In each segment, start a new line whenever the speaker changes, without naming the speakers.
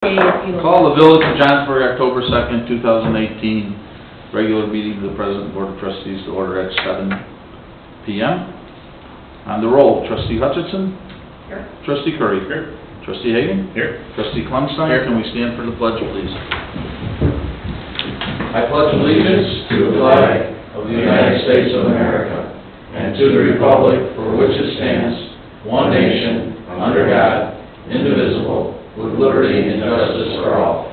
Call the Village of Johnsburg, October 2nd, 2018, regular meeting of the President Board of Trustees to order at 7 p.m. On the roll, Trustee Hutchinson.
Here.
Trustee Curry.
Here.
Trustee Hagan.
Here.
Trustee Clemstein.
Here.
Can we stand for the pledge, please? I pledge allegiance to the flag of the United States of America and to the republic for which it stands, one nation, under God, indivisible, with liberty and justice for all.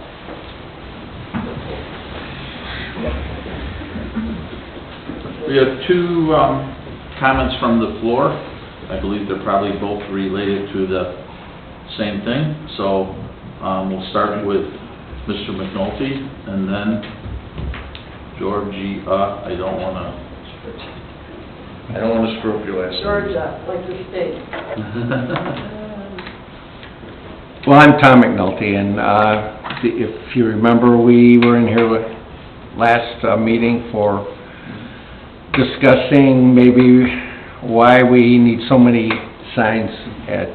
We have two comments from the floor. I believe they're probably both related to the same thing. So we'll start with Mr. McNulty and then Georgie. I don't want to screw up your last name.
Georgia, like the state.
Well, I'm Tom McNulty, and if you remember, we were in here last meeting for discussing maybe why we need so many signs at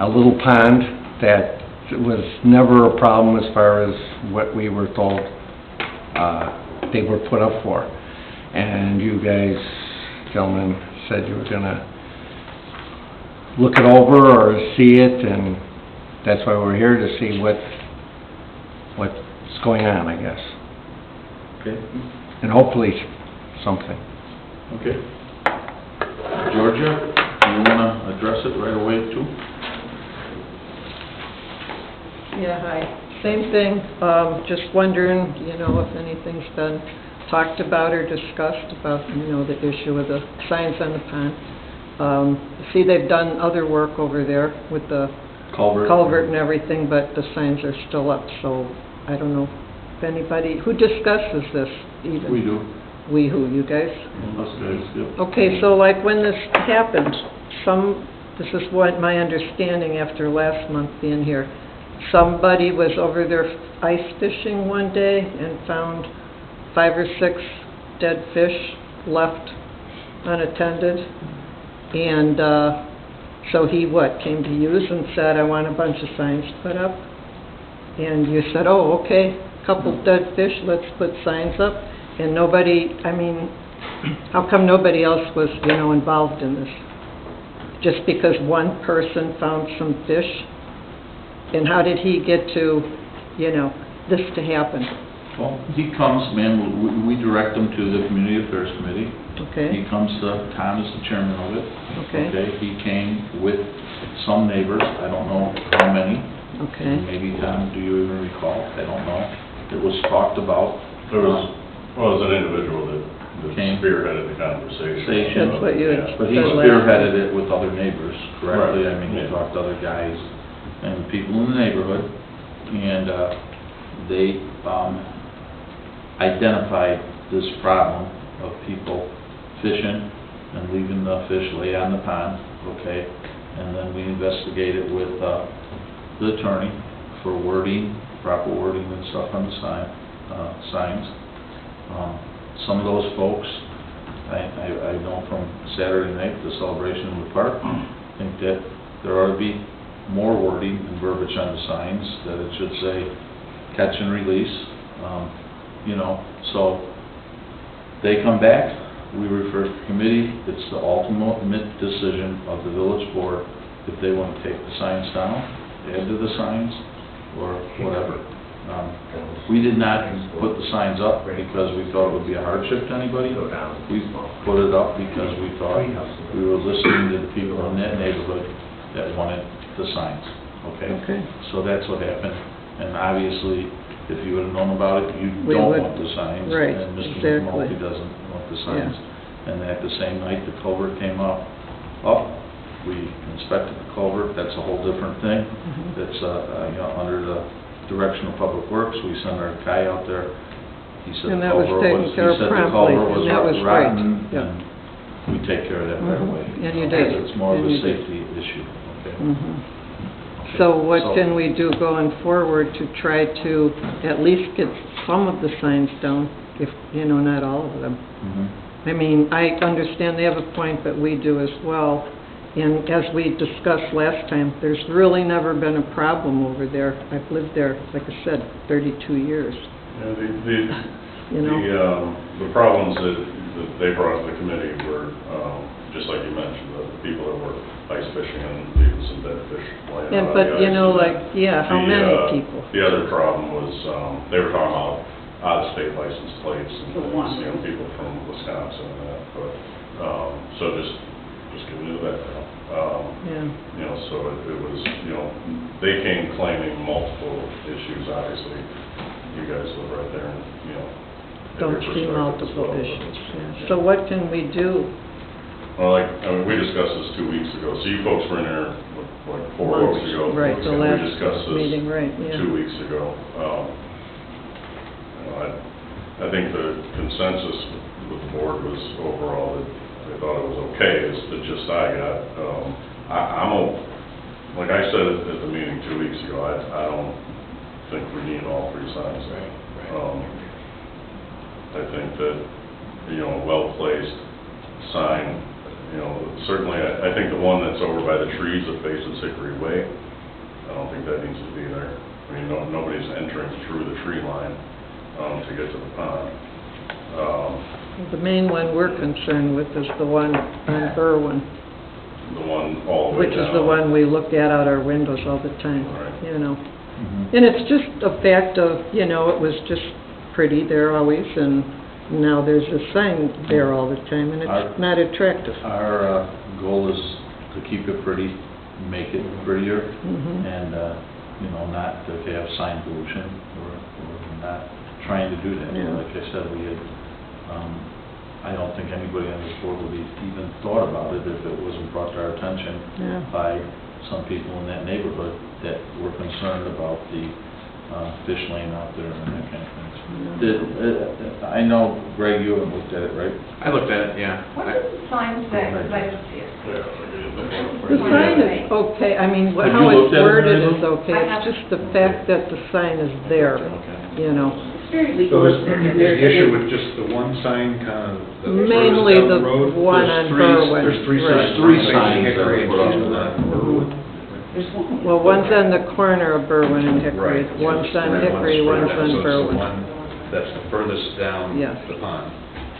a little pond that was never a problem as far as what we were told they were put up for. And you guys, gentlemen, said you were going to look it over or see it, and that's why we're here, to see what's going on, I guess.
Okay.
And hopefully something.
Okay. Georgia, do you want to address it right away too?
Yeah, hi. Same thing. Just wondering, if anything's been talked about or discussed about, the issue of the signs on the pond. See, they've done other work over there with the culvert and everything, but the signs are still up, so I don't know if anybody, who discusses this even?
We do.
We who, you guys?
Us guys, yep.
Okay, so like when this happened, this is what my understanding after last month being here, somebody was over there ice fishing one day and found 5 or 6 dead fish left unattended, and so he came to you and said, I want a bunch of signs put up, and you said, oh, okay, couple dead fish, let's put signs up, and nobody, how come nobody else was, involved in this? Just because one person found some fish? And how did he get to, this to happen?
Well, he comes, we direct him to the Community Affairs Committee.
Okay.
He comes to, Tom is the chairman of it.
Okay.
He came with some neighbors, I don't know how many.
Okay.
Maybe, Tom, do you even recall? I don't know. It was talked about.
There was, it was an individual that spearheaded the conversation.
That's what you had
But he
said last
spearheaded it with other neighbors, correctly?
Right.
He talked to other guys and people in the neighborhood, and they identified this problem of people fishing and leaving the fish lay on the pond, okay? And then we investigated with the attorney for wording, proper wording and stuff on the signs. Some of those folks, I know from Saturday night, the celebration in the park, think that there ought to be more wording and verbiage on the signs, that it should say catch and release, so they come back, we refer to the committee, it's the ultimate decision of the village board if they want to take the signs down, add to the signs, or whatever. We did not put the signs up because we thought it would be a hardship to anybody. We put it up because we thought we were listening to the people in that neighborhood that wanted the signs, okay? So that's what happened, and obviously, if you would have known about it, you don't want the signs,
right,
and Mr.
exactly.
McNulty doesn't want the signs.
Yeah.
And at the same night, the culvert came up, we inspected the culvert, that's a whole different thing. That's, under the direction of Public Works, we sent our guy out there, he said
And
the
that was
culvert
taken care of promptly, and that was great.
rotten,
Yeah.
and we take care of that right away.
And you did.
Because it's more of
And
a
you did.
safety issue, okay?
So what can we do going forward to try to at least get some of the signs down, if, not all of them? I understand they have a point, but we do as well, And as we discussed last time, there's really never been a problem over there. I've lived there, like I said, 32 years, you know?
The problems that they brought to the committee were, just like you mentioned, the people that were ice fishing and leaving some dead fish laying
And,
out on the
but,
ice.
you know, like, yeah, how
The,
many people?
The other problem was, they were talking about out-of-state license plates and
The
things,
one.
you know, people from Wisconsin and that, but, so just giving you that,
Yeah.
you know, so it was, you know, they came claiming multiple issues, obviously. You guys live right there and, you know. have
Don't
your
see
perspectives
multiple
well, but,
issues, yeah. So what can we do?
Well, like, I mean, we discussed this 2 weeks ago, so you folks were in there, like, 4
Months,
weeks ago.
right, the
and
last
We discussed this
meeting, right, yeah.
2 weeks ago. You know, I think the consensus with the board was overall that they thought it was okay, is the gist I got. Like I said at the meeting 2 weeks ago, I don't think we need all 3 signs. I think that, you know, a well-placed sign, you know, certainly, I think the one that's over by the trees that faces Hickory Way, I don't think that needs to be there. I mean, nobody's entering through the tree line, to get to the pond.
The main one we're concerned with is the one on Berwyn,
The one all the way
which
down.
is the one we look at out our windows all the time,
Right.
you know?
Mhm.
And it's just a fact of, you know, it was just pretty there always, and now there's a sign there all the time, and it's not attractive.
Our goal is to keep it pretty, make it prettier,
Mhm.
and, you know, not to have sign pollution. We're not trying to do that.
Yeah.
Like I said, we had, I don't think anybody on this board would have even thought about it if it wasn't brought to our attention
Yeah.
by some people in that neighborhood that were concerned about the fish laying out there and that kind of thing. I know, Greg, you haven't looked at it, right?
I looked at it, yeah.
What does the sign say? Because I didn't see it.
The sign is okay, I mean,
Have
how
you looked
it's
at it,
worded
Mary
is
Lou?
okay,
I
it's
haven't.
just the fact that the sign is there, you know?
It's very
So
legalistic.
is the issue with just the one sign kind of the
Mainly
furthest down
the
the road?
one on Berwyn.
There's 3
Right.
signs.
Three
One
signs
facing Hickory and
that are put
two
up.
on Berwyn.
There's one.
Well, one's on the corner of Berwyn and Hickory,
Right.
one's on
Right,
Hickory,
one's
one's
further
on
down. So it's the
Berwyn.
one that's the furthest down
Yes.
the pond.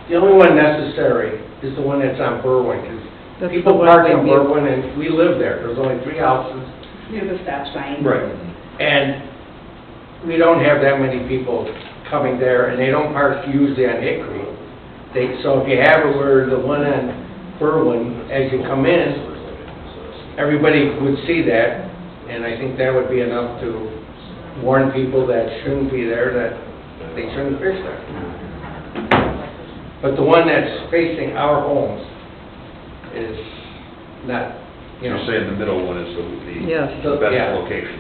The only one necessary is the one that's on Berwyn, because
That's the
people
one
park
we
on
need.
Berwyn, and we live there. There's only 3 houses,
Near the stop sign.
and we don't have that many people coming there, and they don't park usually on Hickory. So if you have it where the one on Berwyn, as you come in, everybody would see that, and I think that would be enough to warn people that shouldn't be there, that they shouldn't fish there. But the one that's facing our homes is not, you
You're
know...
saying the middle one is
Yes.
the
Yeah.
best location?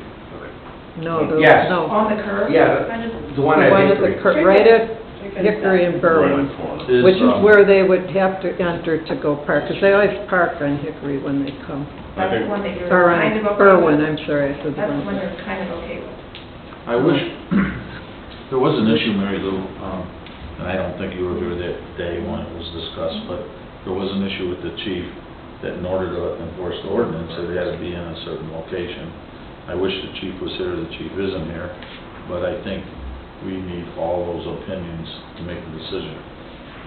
No,
Yes.
no.
On the curb?
Yeah,
Kind of?
the one
The
at
one at the
Hickory.
right at Hickory and
Right
Berwyn,
in the corner.
which is where they would have to enter to go park, because they always park on Hickory when they come.
That's the one that you're
Or
kind
on
of okay
Berwyn,
with?
I'm sorry, I said
That's the one
Berwyn.
you're kind of okay with?
I wish, there was an issue, Mary Lou, and I don't think you were here that day when it was discussed, but there was an issue with the chief that in order to enforce the ordinance, it had to be in a certain location. I wish the chief was here, the chief isn't here, but I think we need all those opinions to make a decision.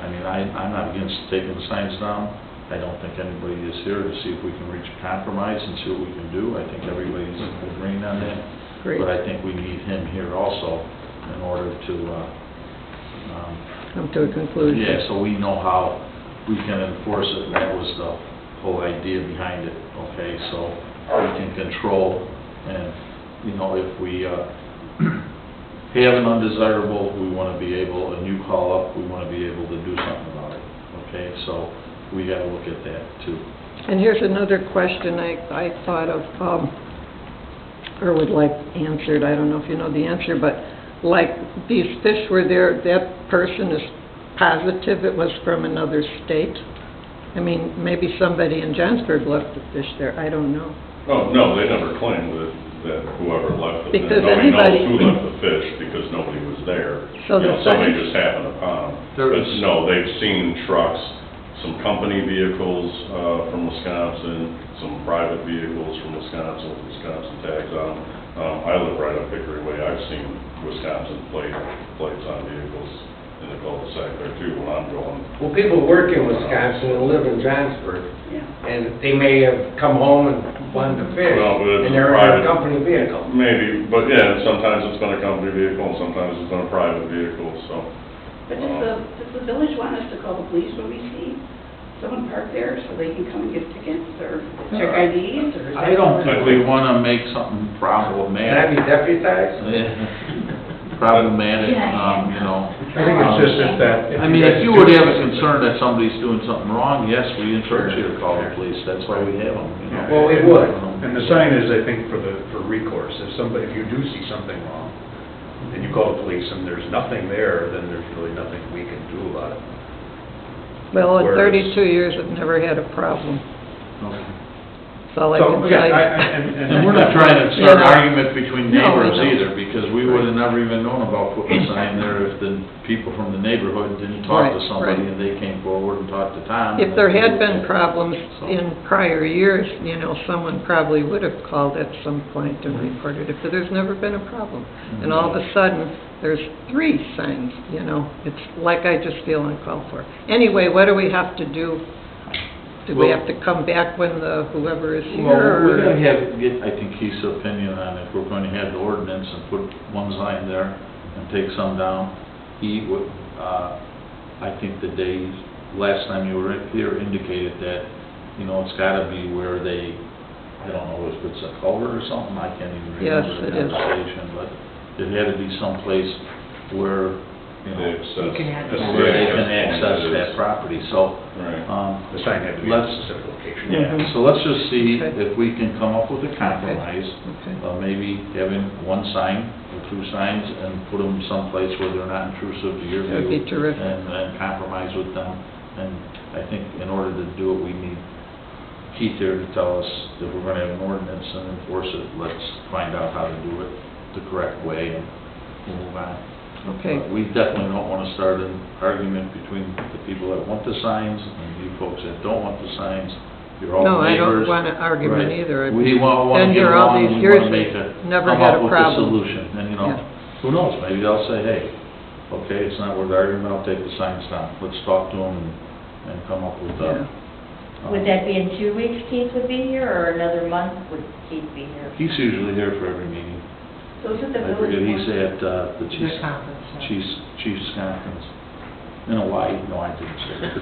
I mean, I'm not against taking the signs down. I don't think anybody is here to see if we can reach a compromise and see what we can do. I think everybody's agreeing on that.
Great.
But I think we need him here also in order to,
Come to a conclusion.
yeah, so we know how we can enforce it, and that was the whole idea behind it, okay? So we can control, and, you know, if we have an undesirable, we want to be able, and you call up, we want to be able to do something about it, okay? So we got to look at that, too.
And here's another question I thought of, or would like answered, I don't know if you know the answer, but like these fish were there, that person is positive it was from another state? I mean, maybe somebody in Johnsburg left the fish there, I don't know.
Oh, no, they never claimed that whoever left it.
Because
Nobody knows
anybody-
who left the fish because nobody was there.
So
You know,
the
somebody
sign-
just happened upon them.
There
But
is-
no, they've seen trucks some company vehicles from Wisconsin, some private vehicles from Wisconsin with Wisconsin tags on them. I live right up Hickory Way. I've seen Wisconsin plates on vehicles in the cul-de-sac there too when I'm going.
Well, people work in Wisconsin and live in Johnsburg,
Yeah.
and they may have come home and wanted to fish,
Well, but it's
and they're in
private.
a company vehicle.
Maybe, but yeah, sometimes it's been a company vehicle and sometimes it's been a private vehicle, so.
But does the village want us to call the police when we see someone parked there so they can come and get tickets or check IDs or? is
I
that-
don't think we wanna make something problematic.
Can I be deputized?
Problematic, you know.
I think it's just if that.
I mean, if you would have a concern that somebody's doing something wrong, yes, we encourage you to call the police, that's why we have them, you know.
Well, we would.
And the sign is, I think, for recourse. If you do see something wrong, and you call the police and there's nothing there, then there's really nothing we can do about it.
Well, in
Whereas-
32 years, I've never had a problem.
Okay.
That's all I can
yeah,
say.
And we're not trying to start an
Yeah.
argument between
No,
neighbors
no.
either, because we would have never even known about putting a sign there if the people from the neighborhood didn't talk to
Right,
somebody
right.
and they came forward and talked to Tom.
If there had been problems in prior years, you know, someone probably would have called at some point and reported it, but there's never been a problem. And all of a sudden, there's 3 signs, you know, it's like I just feel uncalled for. Anyway, what do we have to do? Do we
Well-
have to come back when whoever is here?
Well, we're
or-
gonna get, I think, Keith's opinion on if we're going to have the ordinance and put one sign there and take some down. He would, I think the day, last time you were here indicated that, you know, it's gotta be where they, I don't know if it's a culvert or something, I can't even
Yes,
remember
it
the
is.
conversation, but it had to be someplace where, you know,
You
can have
that's
that.
where they
right.
can access that property, so,
Right.
The sign had to be in a
let's,
specific location.
yeah,
Mhm.
so let's just see
Okay.
if we can come up with a compromise.
Okay.
Maybe having one sign or 2 signs and put them someplace where they're not intrusive to your view.
That'd be terrific.
And compromise with them. And I think in order to do it, we need Keith here to tell us if we're gonna have an ordinance and enforce it, let's find out how to do it the correct way and we'll move on.
Okay.
But we definitely don't wanna start an argument between the people that want the signs and you folks that don't want the signs. You're all
No, I
neighbors.
don't want an argument
Right.
either. I've
We wanna
been
get
here all
along,
these
and we
years,
wanna make
never
come
had
up
a
with a
problem.
solution, and you know,
Yeah.
who knows, maybe they'll say, hey, okay, it's not worth arguing about, take the signs down, let's talk to them and come up with,
Yeah.
Would that be in 2 weeks Keith would be here, or another month would Keith be here?
He's usually here for every meeting.
So is it the
I
village?
forget, he's
board?
at, the Chiefs Conference. In Hawaii, no, I didn't say that.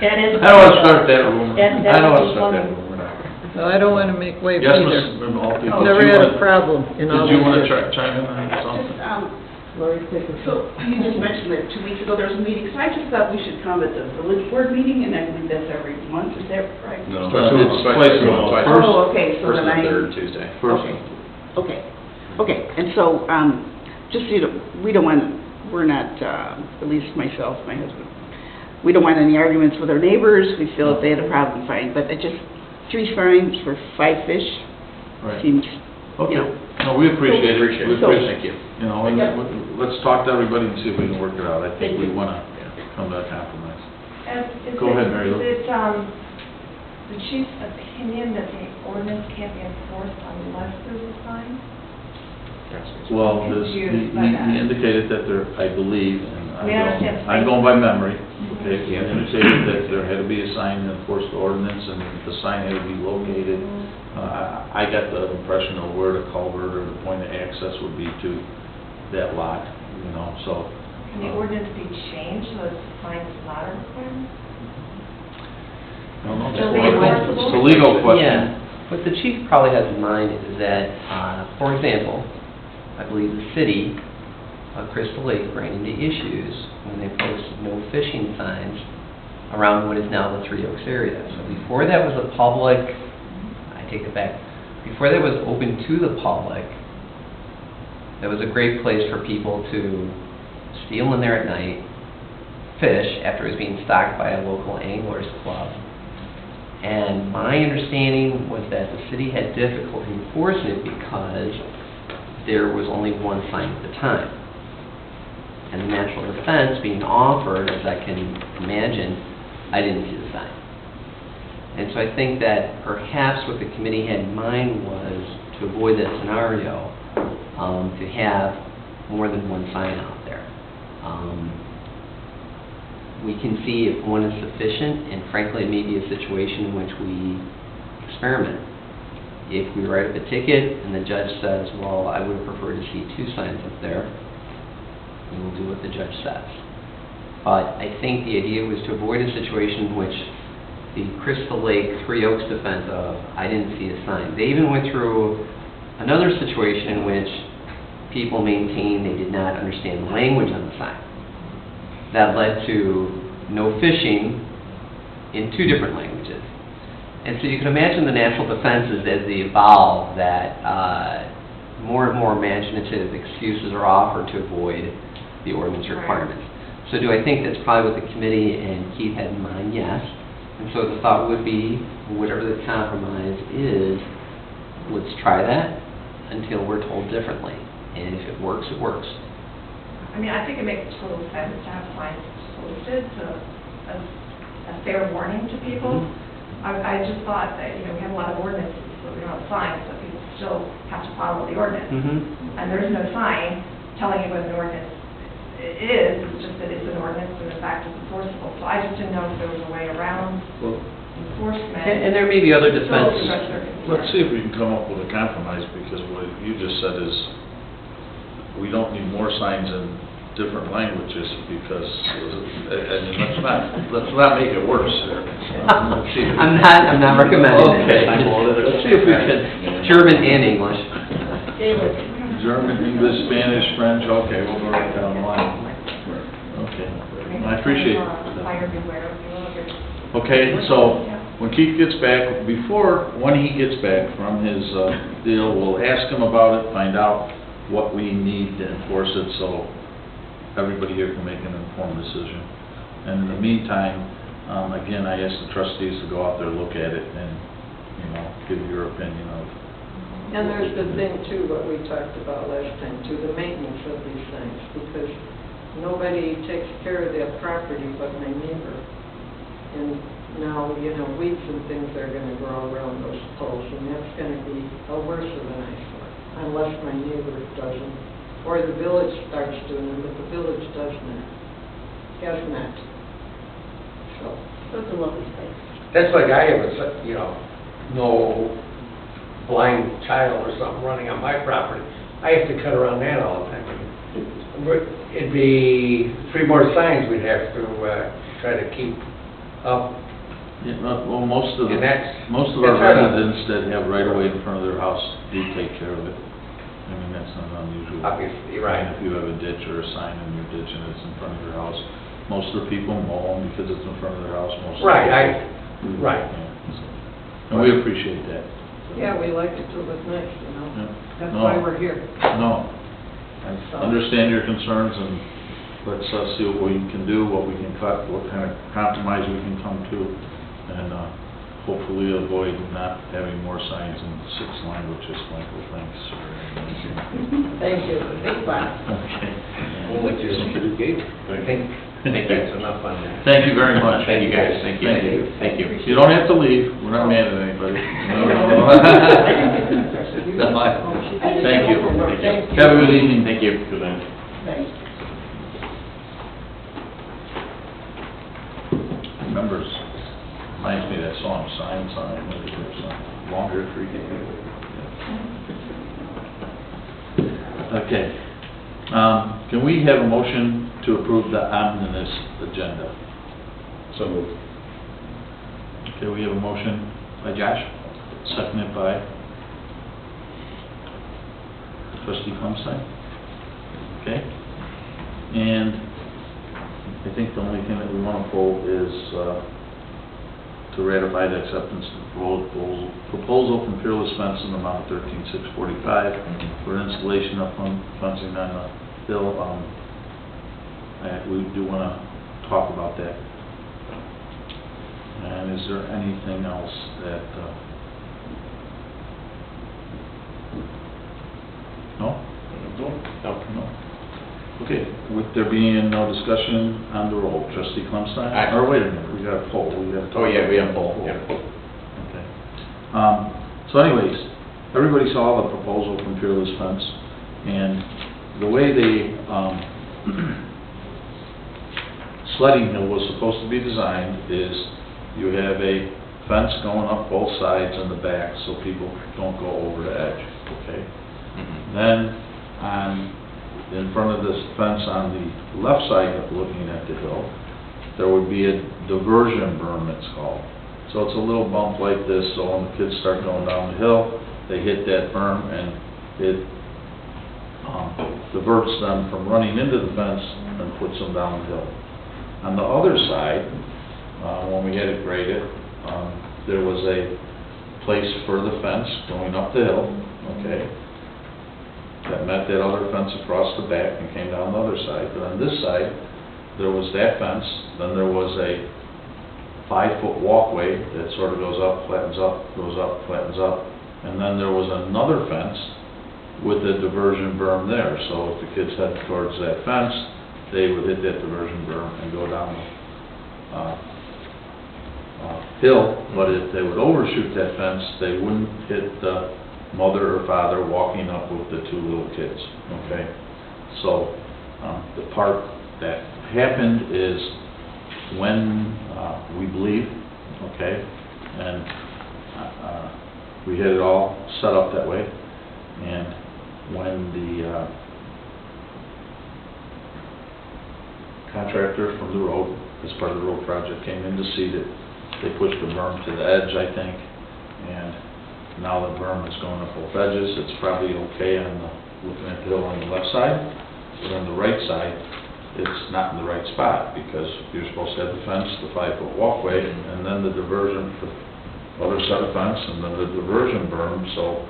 That is.
I don't wanna start that rumor,
That
I don't
would
wanna
be
start that
funny.
rumor now.
Well, I don't want to make waves
Yes,
either.
Mrs. Maltby, did
Never
you
had a
wanna-
problem in all
Did you
these
wanna
years.
chime in on something?
Just,
Lori, take it.
so you just mentioned that 2 weeks ago there was a meeting, so I just thought we should come at the village board meeting, and I believe that's every month, is that right?
No.
It's twice a month. First-
Oh, okay, so
First
then
and
I...
third Tuesday.
First,
Okay, and so, just, you know, we don't want, we're not, at least myself, my husband, we don't want any arguments with our neighbors, we feel if they had a problem, fine, but it just, 3 signs for 5 fish
right.
seems,
Okay,
you know.
no, we appreciate it,
Appreciate
we
it.
So-
appreciate
Thank you.
You know, and
Yep.
let's talk to everybody and see if we can work it out. I think
Thank
we
you.
wanna come to a compromise.
Is
Go ahead, Mary Lou.
Is it, the chief's opinion that the ordinance can't be enforced unless there's a sign?
Well,
I'm
this,
confused by
he
that.
indicated that there, I believe, and
We understand.
I'm going by memory, okay, he indicated that there had to be a sign to enforce the ordinance, and the sign had to be located. I got the impression of where the culvert or the point of access would be to that lot, you know, so.
Can the ordinance be changed so that the sign is not a requirement?
I don't know,
Still
it's
enforceable?
a legal question.
Yeah, what the chief probably has in mind is that, for example, I believe the city of Crystal Lake ran into issues when they posted no fishing signs around what is now the Three Oaks area. So before that was a public, I take it back, before that was open to the public, that was a great place for people to steal in there at night, fish after it was being stocked by a local anglers club. And my understanding was that the city had difficulty enforcing it because there was only one sign at the time. And the natural defense being offered, as I can imagine, I didn't see the sign. And so I think that perhaps what the committee had in mind was to avoid that scenario, to have more than one sign out there. We can see if one is sufficient, and frankly, it may be a situation in which we experiment. If we write up a ticket and the judge says, well, I would prefer to see 2 signs up there, we will do what the judge says. But I think the idea was to avoid a situation in which the Crystal Lake Three Oaks defense of, I didn't see a sign. They even went through another situation in which people maintained they did not understand the language on the sign. That led to no fishing in 2 different languages. And so you can imagine the natural defenses as they evolve, that more and more imaginative excuses are offered to avoid the ordinance requirements. So do I think that's probably what the committee and Keith had in mind? Yes. And so the thought would be, whatever the compromise is, let's try that until we're told differently. And if it works, it works.
I mean, I think it makes total sense to have signs posted as a fair warning to people. I just thought that, we have a lot of ordinances, but we don't have signs, but people still have to follow the ordinance.
Mm-hmm.
And there's no sign telling you what an ordinance is, it's just that it's an ordinance and the fact it's enforceable. So I just didn't know if there was a way around enforcement.
And there may be other
to
defenses.
address their concerns.
Let's see if we can come up with a compromise, because what you just said is, we don't need more signs in different languages, because, let's not make it worse here. Let's see if-
I'm not recommending it.
Okay. Let's see if we can.
German and English.
German, English, Spanish, French, okay, we'll go right down the line. Okay, I appreciate it.
Buyer beware, if you will.
Okay, so when Keith gets back, when he gets back from his deal, we'll ask him about it, find out what we need to enforce it, so everybody here can make an informed decision. And in the meantime, again, I asked the trustees to go out there, look at it, and, give your opinion of.
And there's the thing too, what we talked about last time too, the maintenance of these things, because nobody takes care of that property but my neighbor. And now, weeds and things are gonna grow around those poles, and that's gonna be a worse of an eyesore, unless my neighbor doesn't, or the village starts doing them, but the village has not. So
it's a lovely space.
That's like I have no blind child or something running on my property. I have to cut around that all the time. It'd be 3 more signs we'd have to try to keep up.
Yeah, well, most of
And
our residents that have right away in front of their house do take care of it. I mean, that's not unusual.
Obviously, you're right.
And if you have a ditch or a sign in your ditch and it's in front of your house, most of the people mow them because it's in front of their house.
Right,
Yeah, so. And we appreciate that.
yeah, we like it to look nice,
Yeah.
That's
No.
why we're here.
No, I understand your concerns, and let's see what we can do, what we can cut, what kind of compromise we can come to, and hopefully avoid not having more signs in 6 languages. Michael, thanks.
Thank you.
Big one.
Okay.
We'll let you see the gate. I think that's enough on that.
Thank you very much.
Thank you, guys. Thank you.
Thank you. You don't have to leave, we're not mad at anybody. Thank you. Have a good evening. Thank you. Good night. Members, reminds me of that song, Sign, Longer Free. Okay. Can we have a motion to approve the omnibus agenda?
So moved.
Okay, we have a motion by Josh, seconded by trustee Clemstein. Okay? And I think the only thing that we want to pull is to ratify the acceptance of the proposal from Fearless Fence in the amount of $13,645 for installation of fencing on the hill. We do want to talk about that. And is there anything else that, no? No. Okay, with there being no discussion on the roll, trustee Clemstein?
Aye.
Or wait a minute, we got a poll, we got to talk.
Oh, yeah, we have a
about
poll, yeah.
Okay. So anyways, everybody saw the proposal from Fearless Fence, and the way they, sledding hill was supposed to be designed is you have a fence going up both sides and the back so people don't go over the edge, okay? Then, in front of this fence on the left side of looking at the hill, there would be a diversion berm, it's called. So it's a little bump like this, so when the kids start going down the hill, they hit that berm and it diverts them from running into the fence and puts them down the hill. On the other side, when we had it graded, there was a place for the fence going up the hill, okay, that met that other fence across the back and came down the other side. But on this side, there was that fence, then there was a 5-foot walkway that sort of goes up, flattens up, goes up, flattens up, and then there was another fence with a diversion berm there. So if the kids head towards that fence, they would hit that diversion berm and go down the hill, but if they would overshoot that fence, they wouldn't hit the mother or father walking up with the 2 little kids, okay? So, the part that happened is when, we believe, okay, and, we had it all set up that way, and when the, contractor from the road, as part of the road project, came in to see that they pushed the berm to the edge, I think, and now the berm is going up both edges. It's probably okay on the, looking at the hill on the left side, but on the right side, it's not in the right spot, because you're supposed to have the fence, the 5-foot walkway, and then the diversion for the other side of the fence, and then the diversion berm, so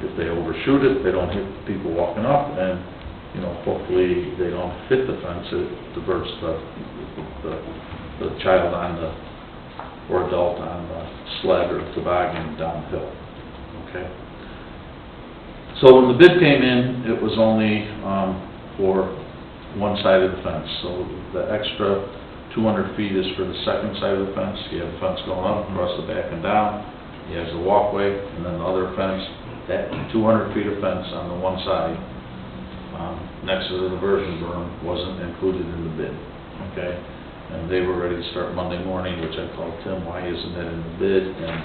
if they overshoot it, they don't hit people walking up, and you know, hopefully they don't hit the fence, it diverts the child on the, or adult on the sled or toboggan downhill, okay? So when the bid came in, it was only for one side of the fence, so the extra 200 feet is for the second side of the fence. You have the fence going up, across the back and down, you have the walkway, and then the other fence, that 200 feet of fence on the one side, next to the diversion berm, wasn't included in the bid, okay? And they were ready to start Monday morning, which I called Tim, why isn't that in the bid? And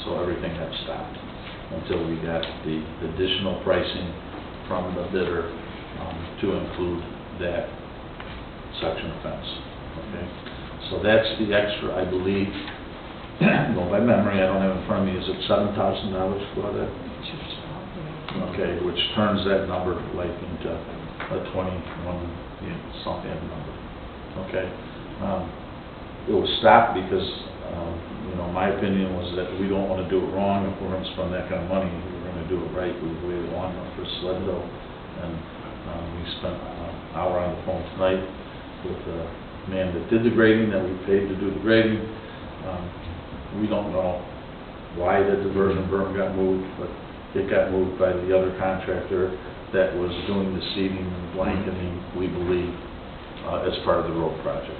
so everything got stopped until we got the additional pricing from the bidder to include that section of fence, okay? So that's the extra, I believe, going by memory, I don't have it in front of me, is it $7,000 for that? Okay, which turns that number like into a 21 something number, okay? It was stopped because, you know, my opinion was that we don't want to do it wrong. If we're going to spend that kind of money, we're going to do it right. We've waited long enough for Sled Hill, and we spent an hour on the phone tonight with the man that did the grading, that we paid to do the grading. We don't know why the diversion berm got moved, but it got moved by the other contractor that was doing the seeding and blanketing, we believe, as part of the road project.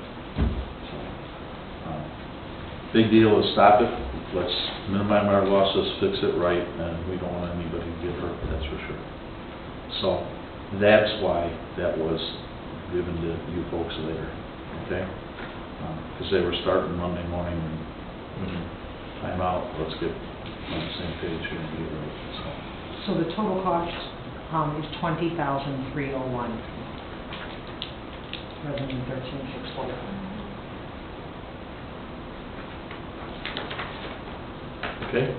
Big deal is stop it, let's minimize our losses, fix it right, and we don't want anybody to get hurt, that's for sure. So, that's why that was given to you folks later, okay? Because they were starting Monday morning, and time out, let's get on the same page here and get it right, so.
So the total cost is $20,301 rather than $13,645.
Okay?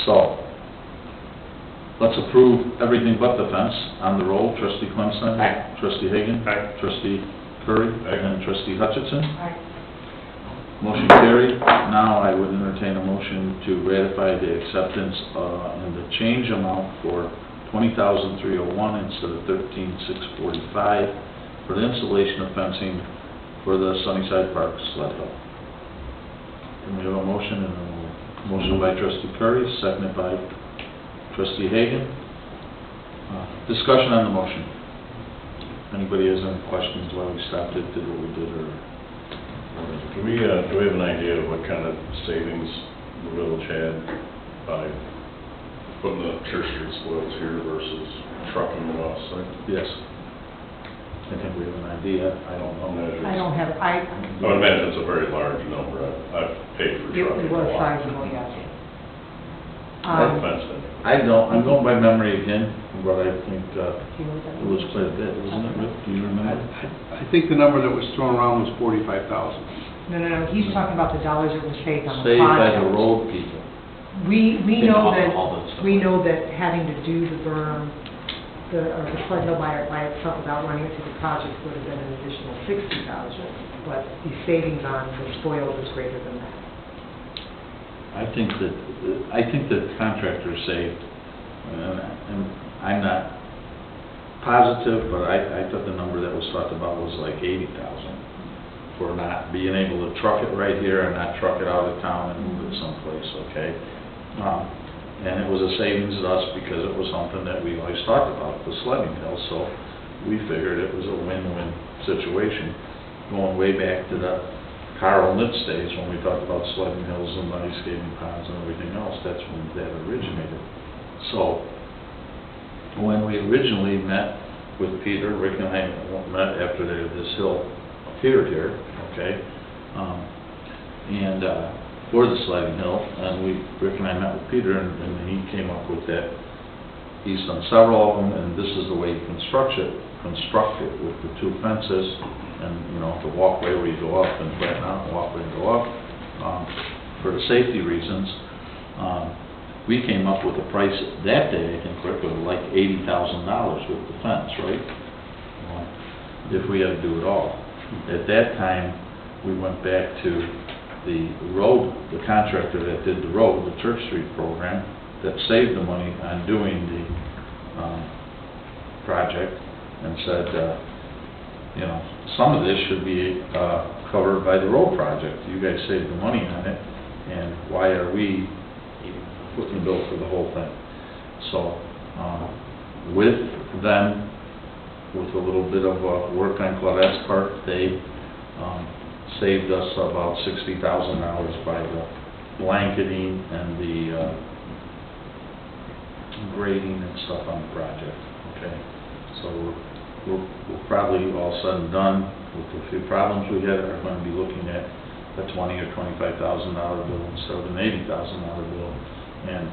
So, let's approve everything but the fence on the roll. Trustee Clemstein?
Aye.
Trustee Hagan?
Aye.
Trustee Curry?
Aye.
And Trustee Hutchinson?
Aye.
Motion carried. Now I would entertain a motion to ratify the acceptance and the change amount for $20,301 instead of $13,645 for the installation of fencing for the Sunnyside Park Sled Hill. And we have a motion, and a motion by Trustee Curry, seconded by Trustee Hagan. Discussion on the motion. Anybody has any questions why we stopped it, did what we did, or whatever?
Do we have an idea of what kind of savings the village had by putting the Church Street spoils here versus trucking them off-site?
Yes. I think we have an idea, I don't know.
I don't have,
I would imagine it's a very large number. I've paid for trucking.
it was sizable, yes.
No offense then.
I'm going by memory again, but I think it was quite a bit, wasn't it, Rick? Do you remember?
I think the number that was thrown around was 45,000.
No, he's talking about the dollars that were saved on the
Saved by the
project.
road people.
We know that,
All that stuff.
we know that having to do the berm, the flood hill by itself without running it through the project would have been an additional 60,000, but the savings on the spoils is greater than that.
I think that contractors saved, and I'm not positive, but I thought the number that was talked about was like 80,000 for not being able to truck it right here and not truck it out of town and move it someplace, okay? And it was a savings to us because it was something that we always talked about, the sledding hill, so we figured it was a win-win situation. Going way back to the Carl Nitz days when we talked about sledding hills and ice skating ponds and everything else, that's when that originated. So, when we originally met with Peter, Rick and I met after this hill appeared here, okay? For the sledding hill, and Rick and I met with Peter, and he came up with that. He's done several of them, and this is the way you construct it with the two fences, and, the walkway where you go up and flatten out, and walkway and go up. For the safety reasons, we came up with a price that day, I think, Rick, of like $80,000 with the fence, right? If we had to do it all. At that time, we went back to the road, the contractor that did the road, the Church Street program, that saved the money on doing the project, and said, some of this should be covered by the road project. You guys saved the money on it, and why are we putting the bill for the whole thing? So, with them, with a little bit of work on Claudette's part, they saved us about $60,000 by the blanketing and the grading and stuff on the project, okay? So we're probably all said and done with the few problems we had, are going to be looking at a $20,000 or $25,000 bill instead of an $80,000 bill. And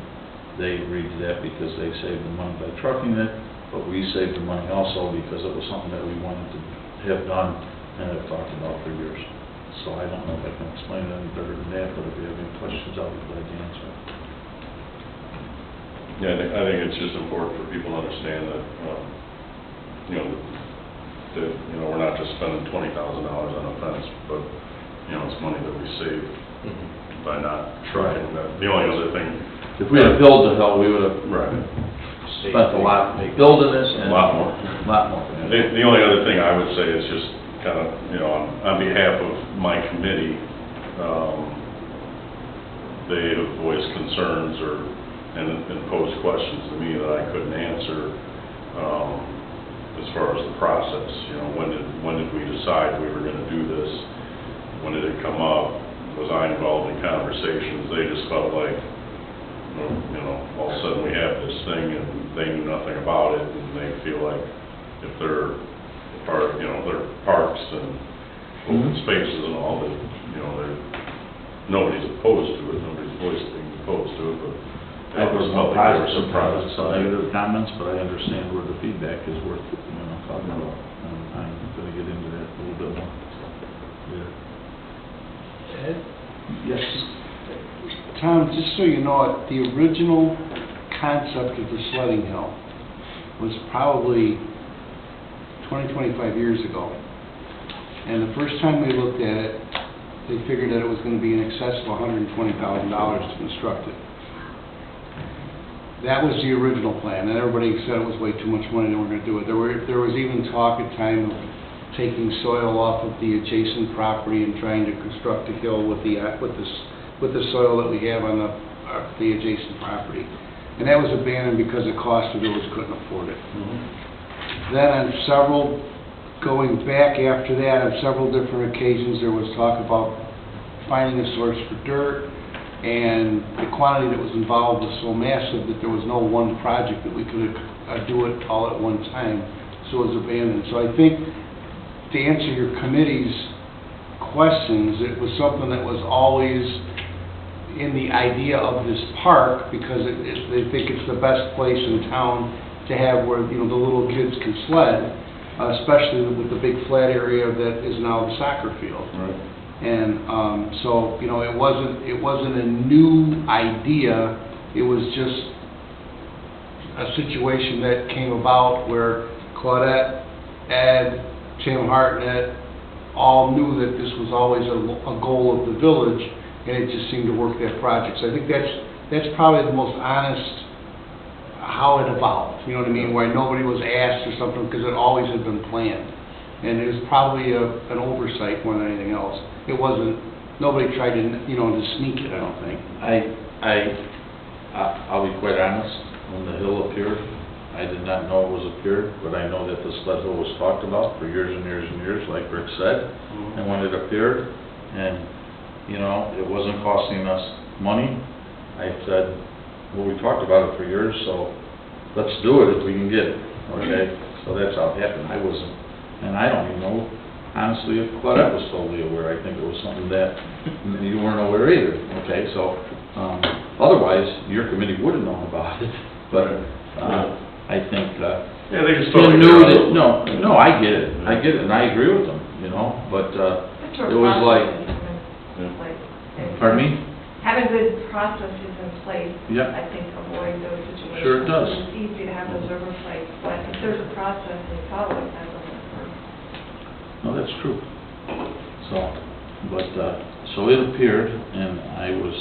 they agreed to that because they saved the money by trucking it, but we saved the money also because it was something that we wanted to have done and have talked about for years. So I don't know if I can explain it any better than that, but if you have any questions, I'll be glad to answer.
Yeah, I think it's just important for people to understand that, we're not just spending $20,000 on a fence, but, it's money that we save by not trying. The only other thing...
If we had built the hill, we would have spent a lot building this and...
A lot more.
A lot more.
The only other thing I would say is just kind of, on behalf of my committee, they have voiced concerns and posed questions to me that I couldn't answer as far as the process. When did we decide we were going to do this? When did it come up? Was I involved in conversations? They just felt like, all of a sudden we have this thing and they knew nothing about it, and they feel like if they're their parks and open spaces and all that, nobody's opposed to it, nobody's voiced being opposed to it, but
I was no positive surprise, some negative comments, but I understand where the feedback is worth, talking about. And I'm going to get into that a little bit more.
Ed?
Yes.
Tom, just so you know, the original concept of the sledding hill was probably 20, 25 years ago. And the first time we looked at it, they figured that it was going to be in excess of $120,000 to construct it. That was the original plan, and everybody said it was way too much money and they weren't going to do it. There was even talk at time of taking soil off of the adjacent property and trying to construct a hill with the soil that we have on the adjacent property. and that was abandoned because of cost, the village couldn't afford it. Then on several, going back after that, on several different occasions, there was talk about finding a source for dirt, and the quantity that was involved was so massive that there was no one project that we could do it all at one time, so it was abandoned. So I think, to answer your committee's questions, it was something that was always in the idea of this park, because they think it's the best place in town to have where, you know, the little kids can sled, especially with the big flat area that is now the soccer field.
Right.
And so, you know, it wasn't a new idea, it was just a situation that came about where Claudette, Ed, Tim Hartnett all knew that this was always a goal of the village, and it just seemed to work that project. So I think that's probably the most honest how it evolved, you know what I mean, where nobody was asked or something, because it always had been planned. And it was probably an oversight more than anything else. It wasn't, nobody tried to, you know, to sneak it, I don't think.
I'll be quite honest, when the hill appeared, I did not know it was appeared, but I know that the sled hill was talked about for years and years and years, like Rick said. And when it appeared, and, you know, it wasn't costing us money, I said, well, we talked about it for years, so let's do it if we can get it, okay? So that's how it happened. I wasn't, and I don't even know, honestly, if Claudette was totally aware. I think it was something that you weren't aware either, okay? So, otherwise, your committee would have known about it, but, I think,
Yeah, they just
Tim
totally
knew
get
that, no, I get it, and I agree with them, you know, but, it was like, pardon me?
Having good processes in place,
Yeah.
I think, avoid those situations.
Sure it does.
It's easy to have those oversights, but if there's a process and you follow it, that doesn't hurt.
No, that's true. So, but, so it appeared, and it was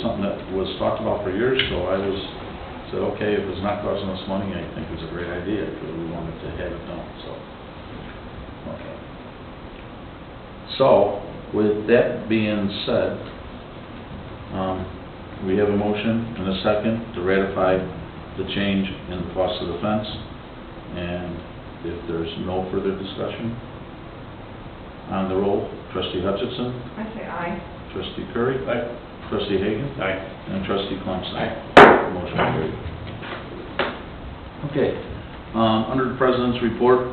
something that was talked about for years, so I said, okay, if it's not costing us money, I think it's a great idea, because we wanted to have it done, so. Okay. So, with that being said, we have a motion and a second to ratify the change in the cost of the fence, and if there's no further discussion, on the roll, trustee Hutchison,
I say aye.
trustee Curry,
Aye.
trustee Hagan,
Aye.
and trustee Clemson. Motion carried. Okay, under the president's report,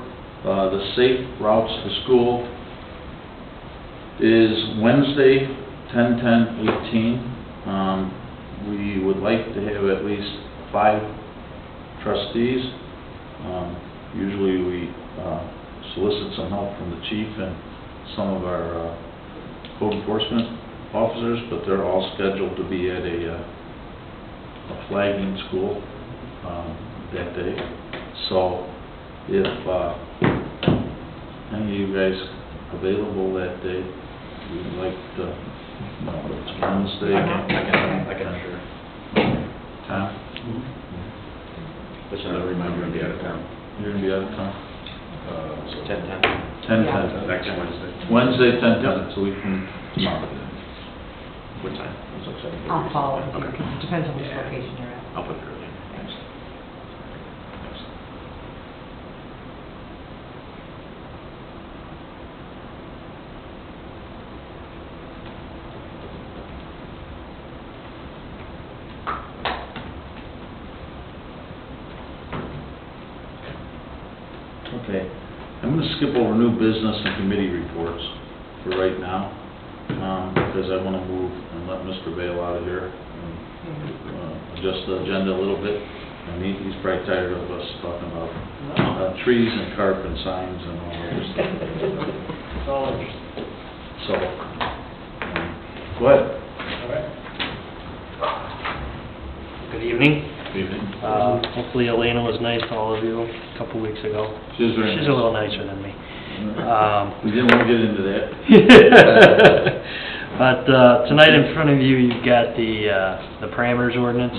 the safe routes to school is Wednesday, 10/10/18. We would like to have at least 5 trustees. Usually we solicit some help from the chief and some of our code enforcement officers, but they're all scheduled to be at a flagging school that day. So if any of you guys available that day, we'd like to, it's Wednesday.
I can sure.
Tom?
Just another reminder, I'll be out of town.
You're gonna be out of town?
So 10/10.
10/10.
Next Wednesday.
Wednesday, 10/10, so we can, tomorrow.
What time? It's like 7:30.
I'll follow with you,
Okay.
because it depends on which location you're at.
I'll put it early. Thanks.
Okay, I'm gonna skip over new business and committee reports for right now, because I wanna move and let Mr. Vale out of here and adjust the agenda a little bit. And he's probably tired of us talking about trees and carp and signs and all that stuff. So, go ahead.
Good evening.
Good evening.
Hopefully Elena was nice to all of you a couple weeks ago.
She was very
She's
nice.
a little nicer than me.
We didn't want to get into that.
But tonight in front of you, you've got the parameters ordinance,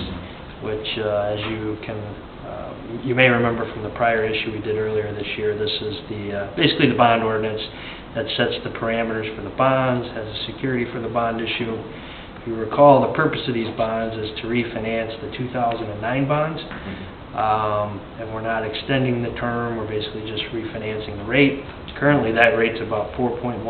which as you can, you may remember from the prior issue we did earlier this year, this is basically the bond ordinance that sets the parameters for the bonds, has a security for the bond issue, If you recall, the purpose of these bonds is to refinance the 2009 bonds, and we're not extending the term, we're basically just refinancing the rate. Currently, that rate's about 4.1%.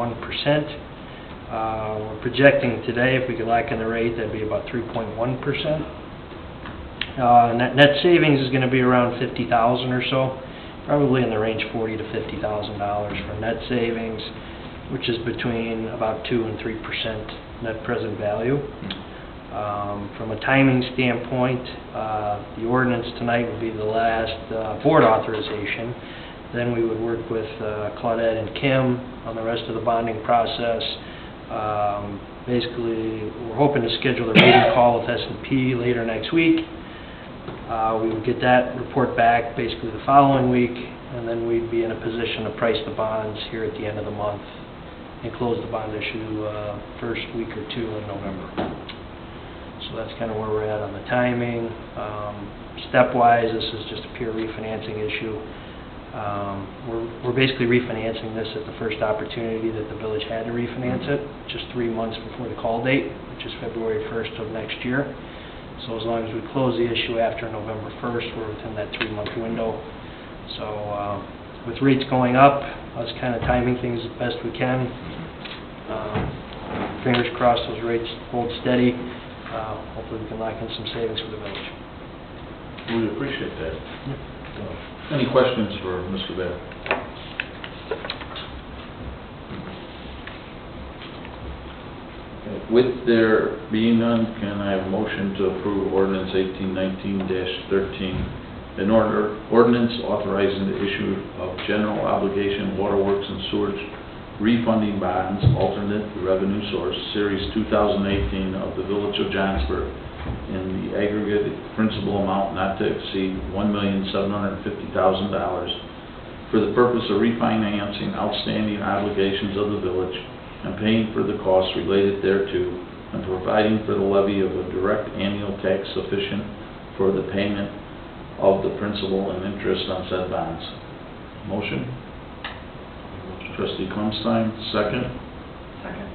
We're projecting today, if we could lock in the rate, that'd be about 3.1%. Net savings is going to be around $50,000 or so, probably in the range $40,000 to $50,000 for net savings, which is between about 2 and 3% net present value. From a timing standpoint, the ordinance tonight would be the last board authorization. Then we would work with Claudette and Kim on the rest of the bonding process. Basically, we're hoping to schedule a meeting call with S&P later next week. We would get that report back basically the following week, and then we'd be in a position to price the bonds here at the end of the month and close the bond issue first week or two in November. So that's kind of where we're at on the timing. Stepwise, this is just a pure refinancing issue. We're basically refinancing this at the first opportunity that the village had to refinance it, just 3 months before the call date, which is February 1st of next year. So as long as we close the issue after November 1st, we're within that 3-month window. So with rates going up, us kind of timing things as best we can. Fingers crossed those rates hold steady. Hopefully we can lock in some savings for the village.
We appreciate that. Any questions for Mr. Baer? With there being none, can I have a motion to approve ordinance 1819-13, an ordinance authorizing the issue of general obligation waterworks and sewage refunding bonds, alternate revenue source, series 2018 of the Village of Johnsburg, in the aggregate principal amount not to exceed $1,750,000 for the purpose of refinancing outstanding obligations of the village and paying for the costs related thereto, and providing for the levy of a direct annual tax sufficient for the payment of the principal and interest on said bonds. Motion? Trustee Klumstein, second.
Second.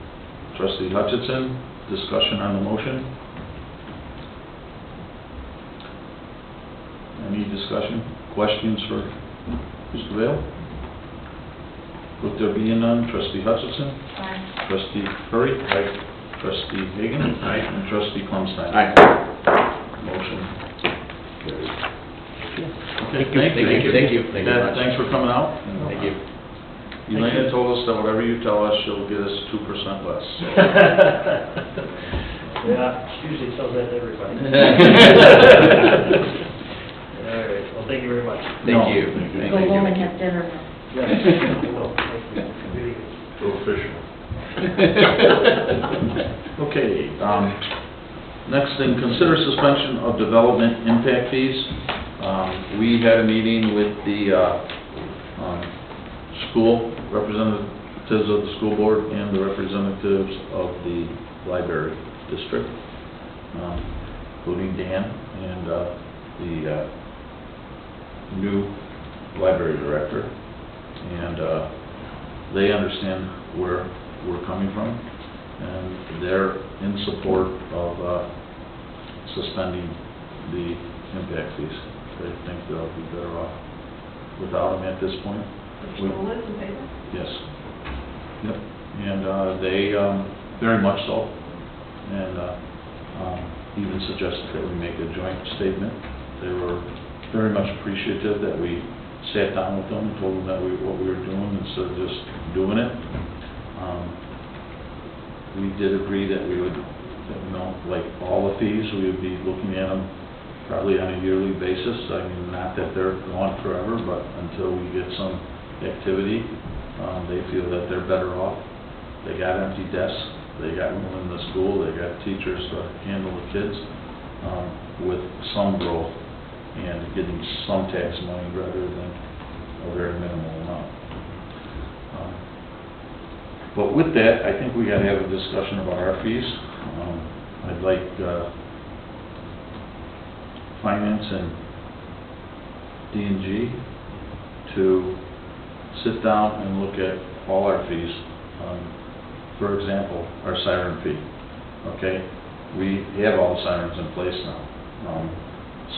Trustee Hutchinson, discussion on the motion? Any discussion? Questions for Mr. Vail? With there being none, Trustee Hutchinson?
Aye.
Trustee Curry?
Aye.
Trustee Hagan?
Aye.
And Trustee Klumstein?
Aye.
Motion carries.
Thank you.
Thank you.
Thank you. Thank you. Thank you very much.
Thanks for coming out.
Thank you.
Elena told us that whatever you tell us, she'll get us 2% less.
Yeah, she usually tells that to everybody. All right, well, thank you very much.
Thank you.
Go home and have dinner now.
Yes, I will. Thank you.
Go official. Okay, next thing, consider suspension of development impact fees. We had a meeting with the school representatives of the school board and the representatives of the library district, including Dan and the new library director. And they understand where we're coming from, and they're in support of suspending the impact fees. They think they'll be better off without them at this point.
Which school is in favor?
Yes. Yep. And they, very much so, and even suggested that we make a joint statement. They were very much appreciative that we sat down with them and told them that what we were doing instead of just doing it. We did agree that we would, like all the fees, we would be looking at them probably on a yearly basis. I mean, not that they're gone forever, but until we get some activity, they feel that they're better off. They got empty desks, they got room in the school, they got teachers to handle the kids with some growth and getting some tax money rather than a very minimal amount. But with that, I think we got to have a discussion about our fees. I'd like Finance and D&G to sit down and look at all our fees. For example, our siren fee. Okay, we have all the sirens in place now.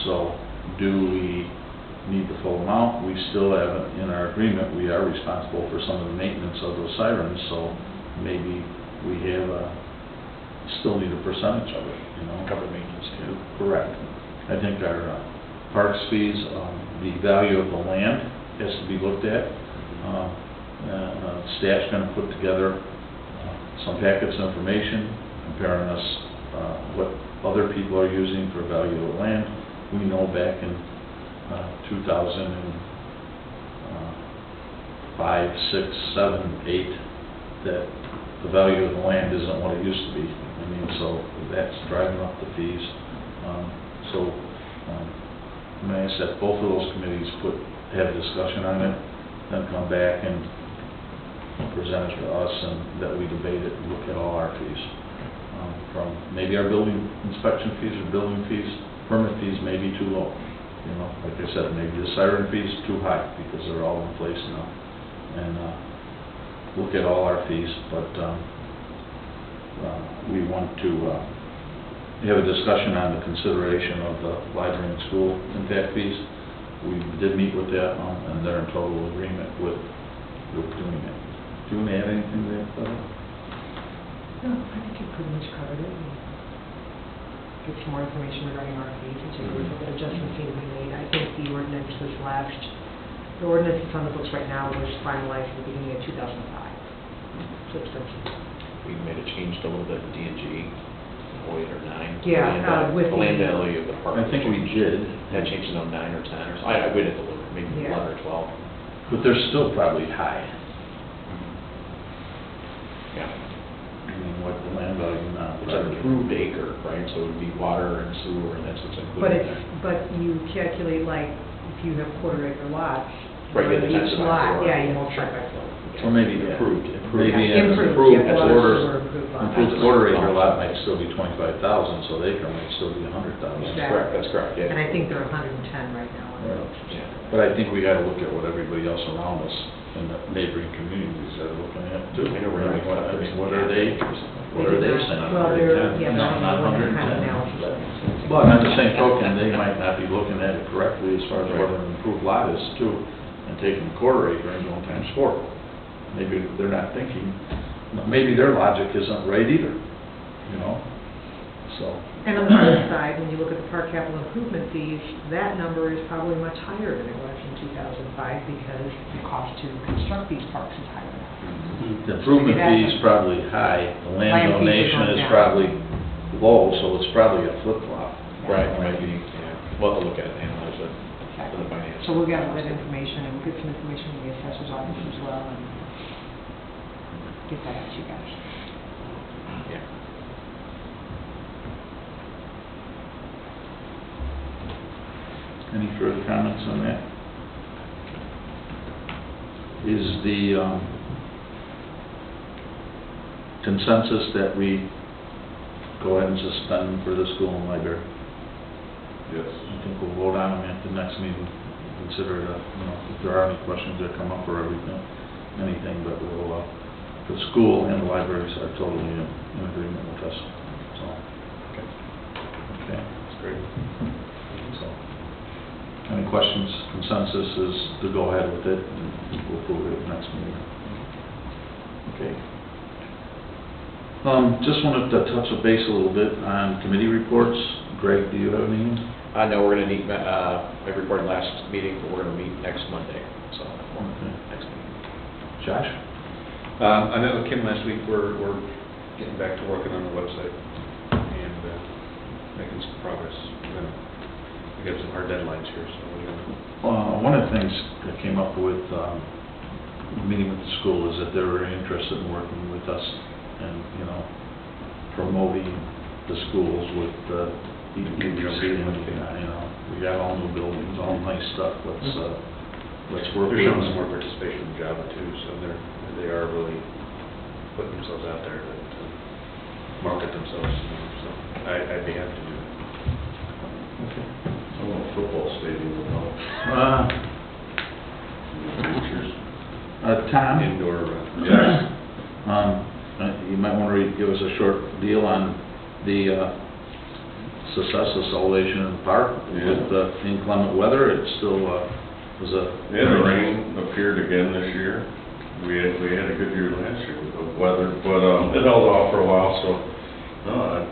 So do we need the full amount? We still have, in our agreement, we are responsible for some of the maintenance of those sirens, so maybe we have, still need a percentage of it, you know?
Cover maintenance too.
Correct. I think our parks fees, the value of the land has to be looked at. Staff's gonna put together some packets of information comparing us, what other people are using for value of the land. We know back in 2005, 6, 7, 8, that the value of the land isn't what it used to be. I mean, so that's driving up the fees. I'm gonna ask that both of those committees have a discussion on it, then come back and present it to us, and that we debate it and look at all our fees. From maybe our building inspection fees or building fees, permit fees may be too low. You know, like I said, maybe the siren fees too high because they're all in place now. And look at all our fees, but we want to have a discussion on the consideration of the library and school impact fees. We did meet with that, and they're in total agreement with doing it. Do you want to add anything there, Bella?
No, I think you pretty much covered it. Get some more information regarding our fees and take a look at what adjustments need to be made. I think the ordinance that's on the books right now was finalized at the beginning of 2005. So it's been some time.
We made it changed a little bit in D&G, 08 or 9.
Yeah, with
the land value of the park.
I think we did.
That changed in 09 or 10 or so. I waited a little, maybe
Yeah.
11 or 12.
But they're still probably high.
Yeah.
I mean, what the land value now.
It's an approved acre, right? So it would be water and sewer, and that's what's included there.
But you calculate like, if you have quarter acre lots,
Right, yeah, the
each
times by
lot,
four.
yeah, you multiply by 4.
Or maybe
Approved.
maybe
Yeah,
an
improved,
improved
yeah, water,
quarter,
sewer, improved lot.
improved quarter acre lot might still be 25,000, so the acre might still be 100,000.
That's correct, yeah.
And I think they're 110 right now. on
Right.
those.
Yeah.
But I think we gotta look at what everybody else around us in the neighboring communities are looking at too.
I know we're like,
I mean, what are they saying?
Well, they're, yeah,
Not
not what
110.
kind of analysis.
But on the same token, they might not be looking at it correctly as far as what an improved lot is too, and taking quarter acre and going times 4. Maybe they're not thinking, maybe their logic isn't right either, you know, so.
And on the other side, when you look at the park capital improvement fees, that number is probably much higher than it was in 2005 because the cost to construct these parks is higher now.
The improvement fee is probably high, the land
Land fees are
donation
going
is
down.
probably low, so it's probably a flip-flop.
Right, maybe, yeah. We'll have to look at it, analyze it for the finance.
So we'll get all that information, and we'll get some information from the assessor's office as well, and get that out to you guys.
Yeah.
Any further comments on that? Is the consensus that we go ahead and suspend for the school and library?
Yes.
I think we'll vote on them at the next meeting, consider it, if there are any questions that come up or anything, but we'll, the school and the libraries are totally in agreement with us, so.
Okay.
Okay.
That's great.
So, any questions? Consensus is to go ahead with it, and we'll approve it at the next meeting. Okay. Just wanted to touch a base a little bit on committee reports. Greg, do you have any?
No, we're gonna meet, I reported last meeting, but we're gonna meet next Monday, so, next meeting.
Josh?
I met with Kim last week, we're getting back to working on the website and making some progress. We got some hard deadlines here, so we're gonna...
One of the things that came up with meeting with the school is that they're very interested in working with us and, promoting the schools with EDC and, we got all new buildings, all nice stuff, let's work with
They're showing
them.
some more participation in Java too, so they are really putting themselves out there to market themselves, so I'd be happy to do that.
Okay.
Some of the football stadium will help. Pictures.
Tom?
Indoor,
Yes.
You might want to give us a short deal on the successful elevation of the park with the inclement weather. It still was a...
Yeah, the rain appeared again this year. We had a good year last year with the weather, but it held off for a while, so no,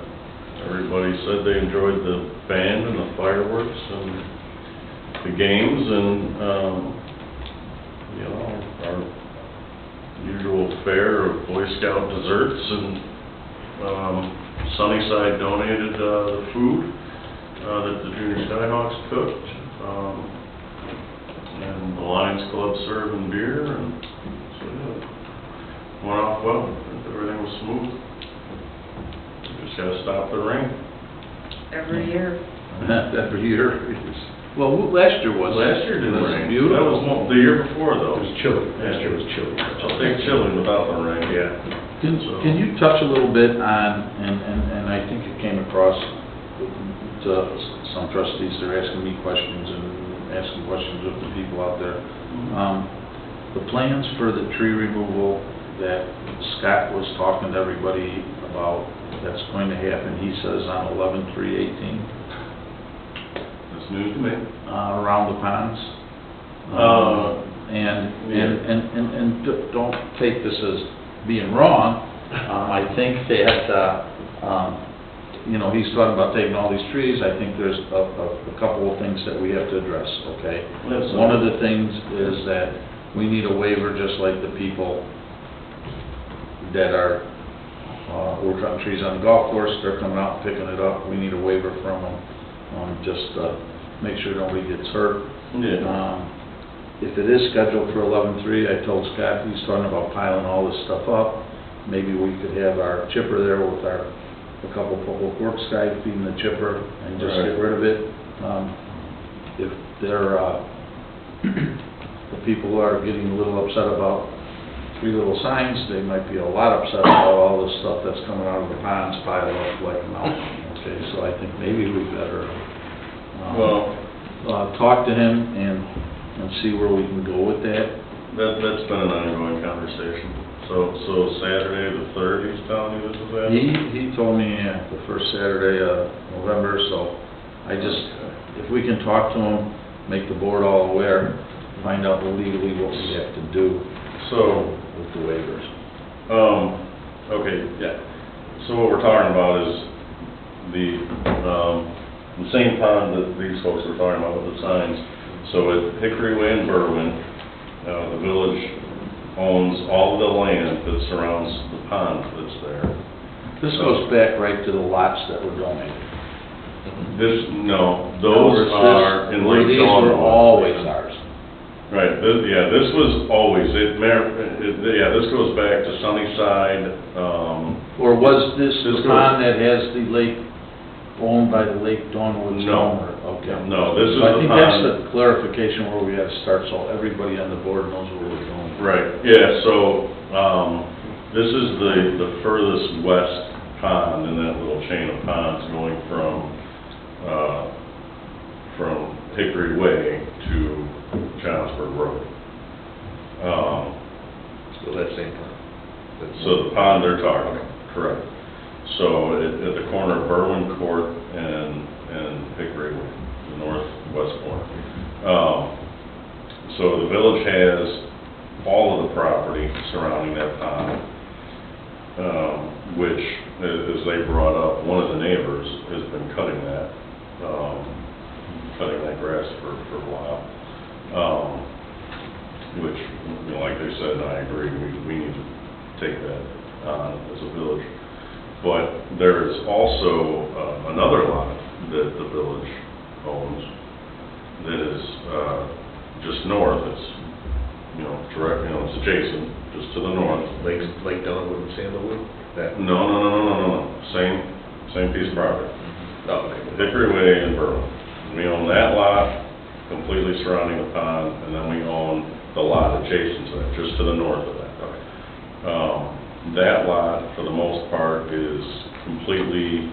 everybody said they enjoyed the band and the fireworks and the games and, you know, our usual fare of Boy Scout desserts and Sunnyside donated the food that the Junior Skyhawks cooked, and the Lions Club serving beer, and so yeah, went off well. Everything was smooth. Just gotta stop the rain.
Every year.
Every year. Well, last year was...
Last year didn't rain.
Beautiful.
That was the year before, though.
It was chilly. Last year was chilly.
I'll take chilling without the rain.
Yeah.
Can you touch a little bit on, and I think it came across to some trustees, they're asking me questions and asking questions of the people out there. The plans for the tree removal that Scott was talking to everybody about, that's going to happen, he says on 11/3/18.
That's news to me.
Around the ponds. And don't take this as being wrong. I think that, you know, he's talking about taking all these trees. I think there's a couple of things that we have to address, okay?
Absolutely.
One of the things is that we need a waiver, just like the people that are working on trees on the golf course. They're coming out, picking it up. We need a waiver from them, just make sure nobody gets hurt.
Yeah.
If it is scheduled for 11/3, I told Scott, he's talking about piling all this stuff up. Maybe we could have our chipper there with a couple public works guys feeding the chipper and just get rid of it. If they're, the people who are getting a little upset about 3 little signs, they might be a lot upset about all this stuff that's coming out of the ponds piled up like a mountain. Okay, so I think maybe we better talk to him and see where we can go with that.
That's been an ongoing conversation. So Saturday the 3rd, he's telling you this is happening?
He told me the first Saturday of November, so I just, if we can talk to him, make the board all aware, find out legally what we have to do with the waivers.
Okay, yeah. So what we're talking about is the same pond that these folks were talking about with the signs. So at Hickory Way and Berwin, the village owns all the land that surrounds the pond that's there.
This goes back right to the lots that were donated.
Those are in Lake
These were
Johnsburg.
always ours.
Right, this was always, this goes back to Sunnyside,
Or was this the
This
pond that has the lake, owned by the Lake Dawnwood
No.
owner? Okay.
No, this is
So I
the
think that's
pond.
the clarification where we have to start, so everybody on the board knows where we're going.
Right, yeah, so, this is the furthest west pond in that little chain of ponds going from Hickory Way to Johnsburg Road.
So that same time.
So the pond they're talking, correct. So at the corner of Berwin Court and Hickory Way, the northwest corner. So the village has all of the property surrounding that pond, which, as they brought up, one of the neighbors has been cutting that grass for a while. Which, you know, like they said, and I agree, we need to take that on as a village. But there is also another lot that the village owns that is just north. It's, you know, it's adjacent, just to the north.
Lake Dawnwood and Sandalwood?
No. Same piece of property.
Oh, okay.
Hickory Way and Berlin. We own that lot completely surrounding the pond, and then we own the lot adjacent to that, just to the north of that. That lot, for the most part, is completely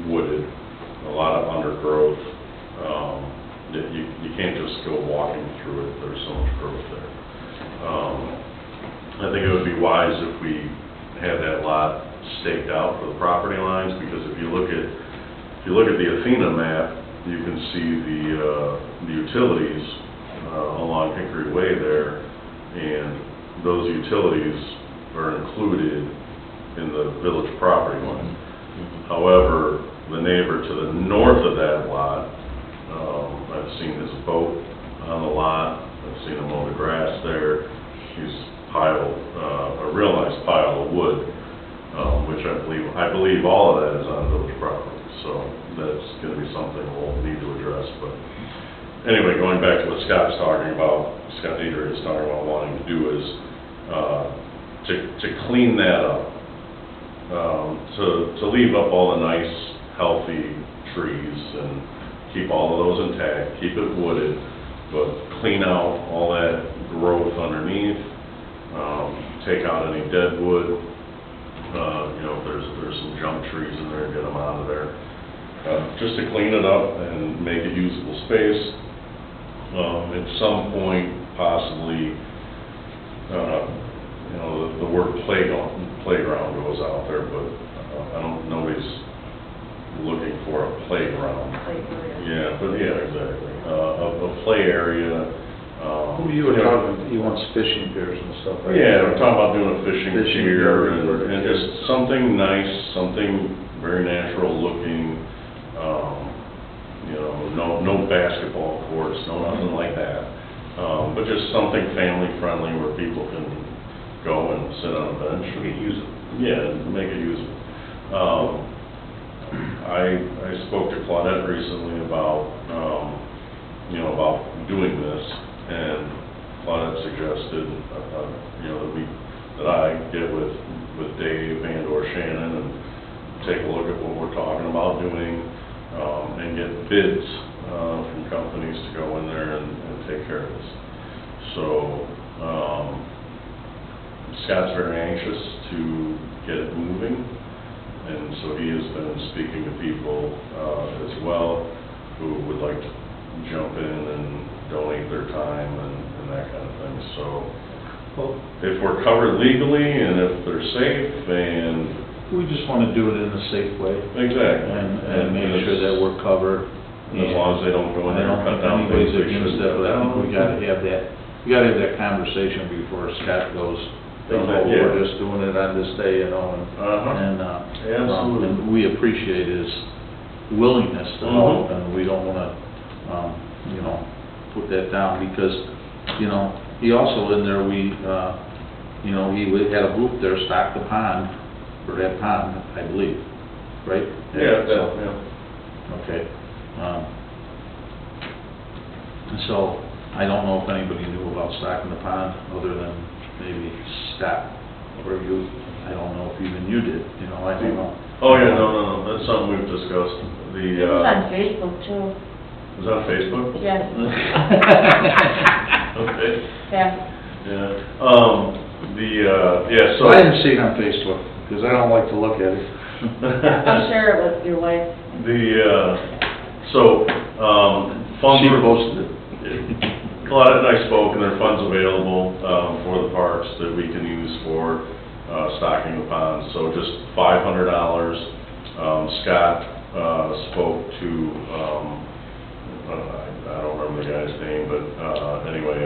wooded, a lot of undergrowth. You can't just go walking through it, there's so much growth there. I think it would be wise if we had that lot staked out for the property lines, because if you look at the Athena map, you can see the utilities along Hickory Way there, and those utilities are included in the village property line. However, the neighbor to the north of that lot, I've seen his boat on the lot, I've seen him mow the grass there. He's piled a real nice pile of wood, which I believe all of that is on village property. So that's going to be something we'll need to address. But anyway, going back to what Scott's talking about, Scott Nieder is talking about wanting to do is to clean that up, to leave up all the nice, healthy trees and keep all of those intact, keep it wooded, but clean out all that growth underneath, take out any dead wood. You know, if there's some junk trees in there, get them out of there. Just to clean it up and make it usable space. At some point, possibly, you know, the word playground goes out there, but nobody's looking for a playground. Yeah, but yeah, exactly. A play area.
You were talking, he wants fishing piers and stuff, right?
Yeah, we're talking about doing a fishing pier
pier
and just something nice, something very natural looking. You know, no basketball courts, no nothing like that. But just something family friendly where people can go and sit on a bench. Make it usable. Yeah, make it usable. I spoke to Claudette recently about, you know, about doing this, and Claudette suggested, you know, that I get with Dave and or Shannon and take a look at what we're talking about doing, and get bids from companies to go in there and take care of this. So Scott's very anxious to get it moving, and so he has been speaking to people as well who would like to jump in and donate their time and that kind of thing. So if we're covered legally and if they're safe, and
we just want to do it in a safe way.
Exactly.
And make sure that we're covered.
As long as they don't go in there and cut down things they shouldn't.
But I think we gotta have that conversation before Scott goes, we're just doing it on this day, you know,
Absolutely.
and we appreciate his willingness to help, and we don't wanna, you know, put that down, because, you know, he also in there, you know, he had a group there stock the pond, for that pond, I believe, right?
Yeah.
Okay. So, I don't know if anybody knew about stocking the pond, other than maybe Scott, or you. I don't know if even you did, you know, I don't know.
Oh, yeah, no, that's something we've discussed.
It was on Facebook too.
Was it on Facebook?
Yes.
Okay.
Yeah.
Yeah, so.
I didn't see it on Facebook, because I don't like to look at it.
I'm sure it was your wife.
Funds
She
were
posted it.
Claudette and I spoke, and there are funds available for the parks that we can use for stocking the ponds. So just $500. Scott spoke to, I don't remember the guy's name, but anyway,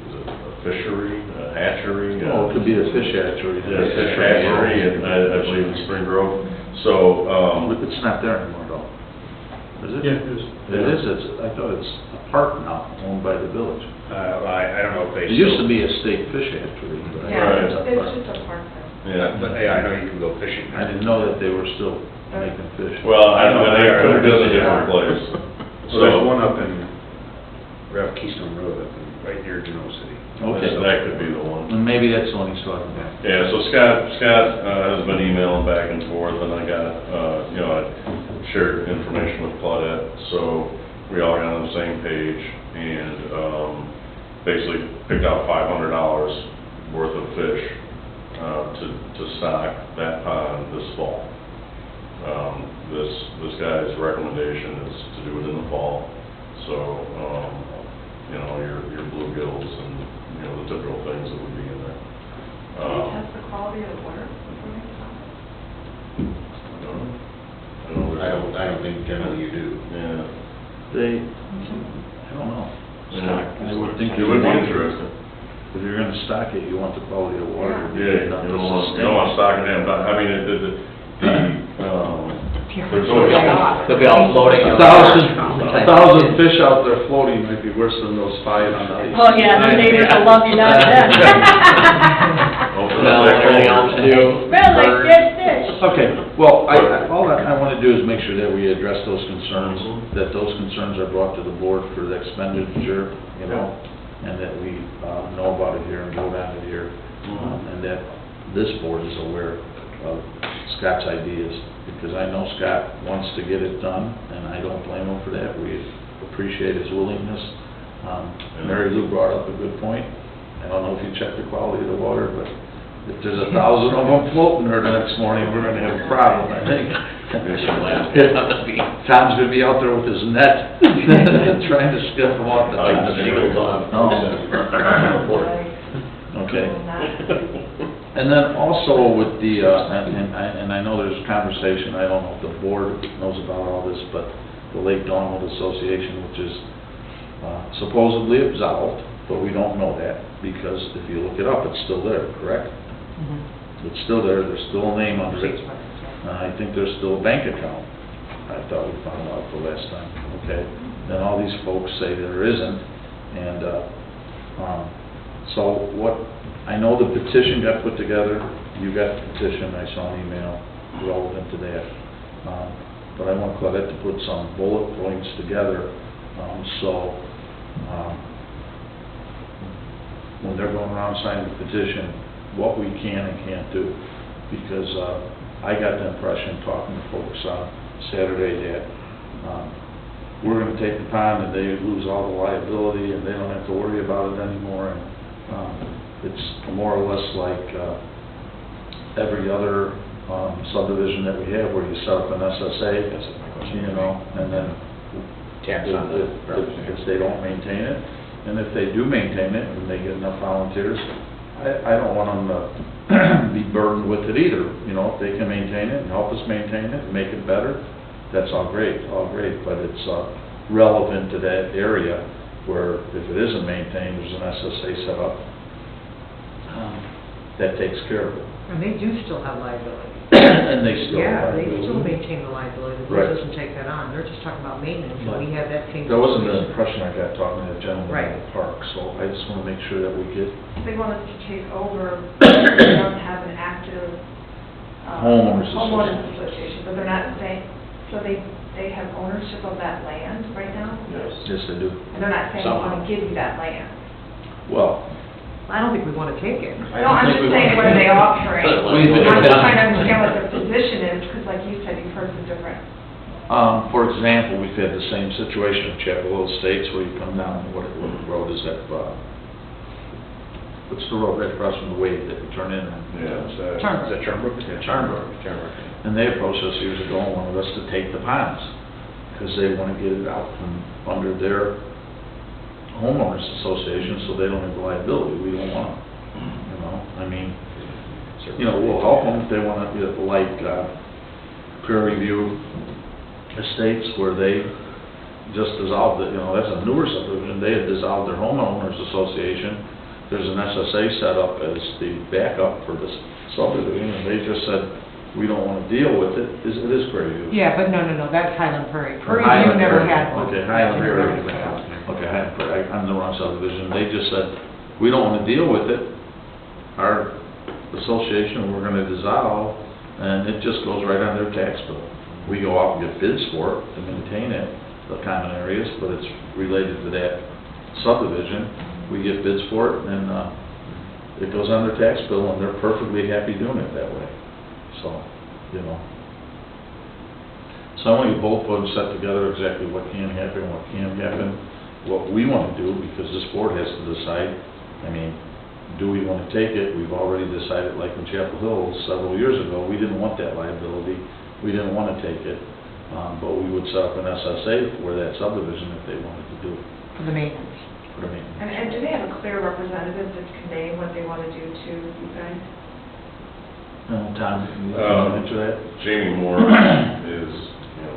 is it a fishery, a hatchery?
Oh, it could be a fish hatchery.
Yeah, fish hatchery, and I believe in Spring Grove. So,
it's not there anymore, though. Is it?
Yeah, it is.
It is, I thought it's a park now, owned by the village.
I don't know if they
It used to be a state fish hatchery, but I
Yeah,
thought
it's
it's a park.
just a park there.
yeah.
But I know you can go fishing.
I didn't know that they were still making fish.
Well, I know,
No,
they
they are.
could have been a different place.
So there's one up in, right off Keystone Road, right near Genoa City.
Okay.
So that could be the one.
And maybe that's the one he's talking about.
Yeah, so Scott has been emailing back and forth, and I got, you know, I shared information with Claudette, so we all got on the same page, and basically picked out $500 worth of fish to stock that pond this fall. This guy's recommendation is to do it in the fall, so, you know, your bluegills and, you know, the typical things that would be in there.
Do you test the quality of the water before
They, I don't know.
Yeah.
I would think
It would be interesting.
if you're gonna stock it, you want the quality of water to be
Yeah,
good enough
you
to
don't want,
sustain.
you don't want stocking them, but, I mean, there's always.
They'll be all floating.
A thousand fish out there floating might be worse than those 5 on the ice.
Oh, yeah, the neighbors will love you now then.
Open
Well,
up that
everything else
culvert.
too.
Smells like dead fish.
Okay, well, all I wanna do is make sure that we address those concerns, that those concerns are brought to the board for the expenditure, you know, and that we, know about it here and vote on it here, and that this board is aware of Scott's ideas, because I know Scott wants to get it done, and I don't blame him for that. We appreciate his willingness. Mary Lou brought up a good point. I don't know if you checked the quality of the water, but if there's 1,000 of them floating there the next morning, we're gonna have a problem, I think. Tom's gonna be out there with his net, trying to skip them off the top. Okay. And then also with the, and I know there's conversation, I don't know if the board knows about all this, but the Lake Donald Association, which is supposedly absolved, but we don't know that, because if you look it up, it's still there, correct? It's still there, there's still a name under it. I think there's still a bank account, I thought we found out the last time, okay? Then all these folks say there isn't, and, so what, I know the petition got put together, you got the petition, I saw an email relevant to that. But I want Claudette to put some bullet points together, when they're going around signing the petition, what we can and can't do. Because, I got the impression, talking to folks on Saturday, that, we're gonna take the pond and they lose all the liability and they don't have to worry about it anymore, and, it's more or less like, every other, subdivision that we have where you set up an SSA, you know, and then if they don't maintain it, and if they do maintain it and they get enough volunteers, I don't want them to be burdened with it either, you know, if they can maintain it and help us maintain it and make it better, that's all great, but it's, relevant to that area where if it isn't maintained, there's an SSA set up, that takes care of it.
And they do still have liability.
And they still
Yeah,
have
they
liability.
still maintain the liability, the
Right.
board doesn't take that on, they're just talking about maintenance, and we have that same.
That wasn't the
situation.
impression I got talking to the gentleman
Right.
in the park, so I just want to make sure that we get
They want us to take over, they don't have an active,
Homeowners
association, but they're not, so they have ownership of that land right now?
Yes, they do.
And they're not saying, we want to give you that land?
Well,
I don't think we want to take it.
No, I'm just saying, what are they offering?
We've-
I'm just trying to understand what their position is, because like you said, you've heard some different.
for example, we've had the same situation at Chapel Hill Estates where you come down, what road is that, what's the road right across from the wave that you turn in?
Charnbrook.
Is that Charnbrook? Yeah, Charnbrook. And they approached us years ago and wanted us to take the ponds, because they want to get it out from under their homeowners association, so they don't have liability. We don't want them, you know, I mean, you know, we'll help them if they want to, like, Prairie View Estates, where they just dissolved it, you know, that's a newer subdivision, they had dissolved their homeowners association. There's an SSA set up as the backup for this subdivision, and they just said, we don't want to deal with it. It is Prairie View.
Yeah, but no, that's Highland Prairie. Prairie
Highland
View never
Prairie.
had one.
Okay, Highland
Never
Prairie.
had one.
Okay, Highland Prairie, I'm the wrong subdivision. They just said, we don't want to deal with it. Our association, we're going to dissolve, and it just goes right on their tax bill. We go out and get bids for it to maintain it, the common areas, but it's related to that subdivision. We get bids for it, and it goes on their tax bill, and they're perfectly happy doing it that way. So, you know. So I want you both to set together exactly what can happen, what can't happen, what we want to do, because this board has to decide. I mean, do we want to take it? We've already decided, like in Chapel Hill several years ago, we didn't want that liability. We didn't want to take it, but we would set up an SSA for that subdivision if they wanted to do it.
For the maintenance.
For the maintenance.
And do they have a clear representative that's conveying what they want to do to you guys?
Tom, can you answer that?
Jamie Moore is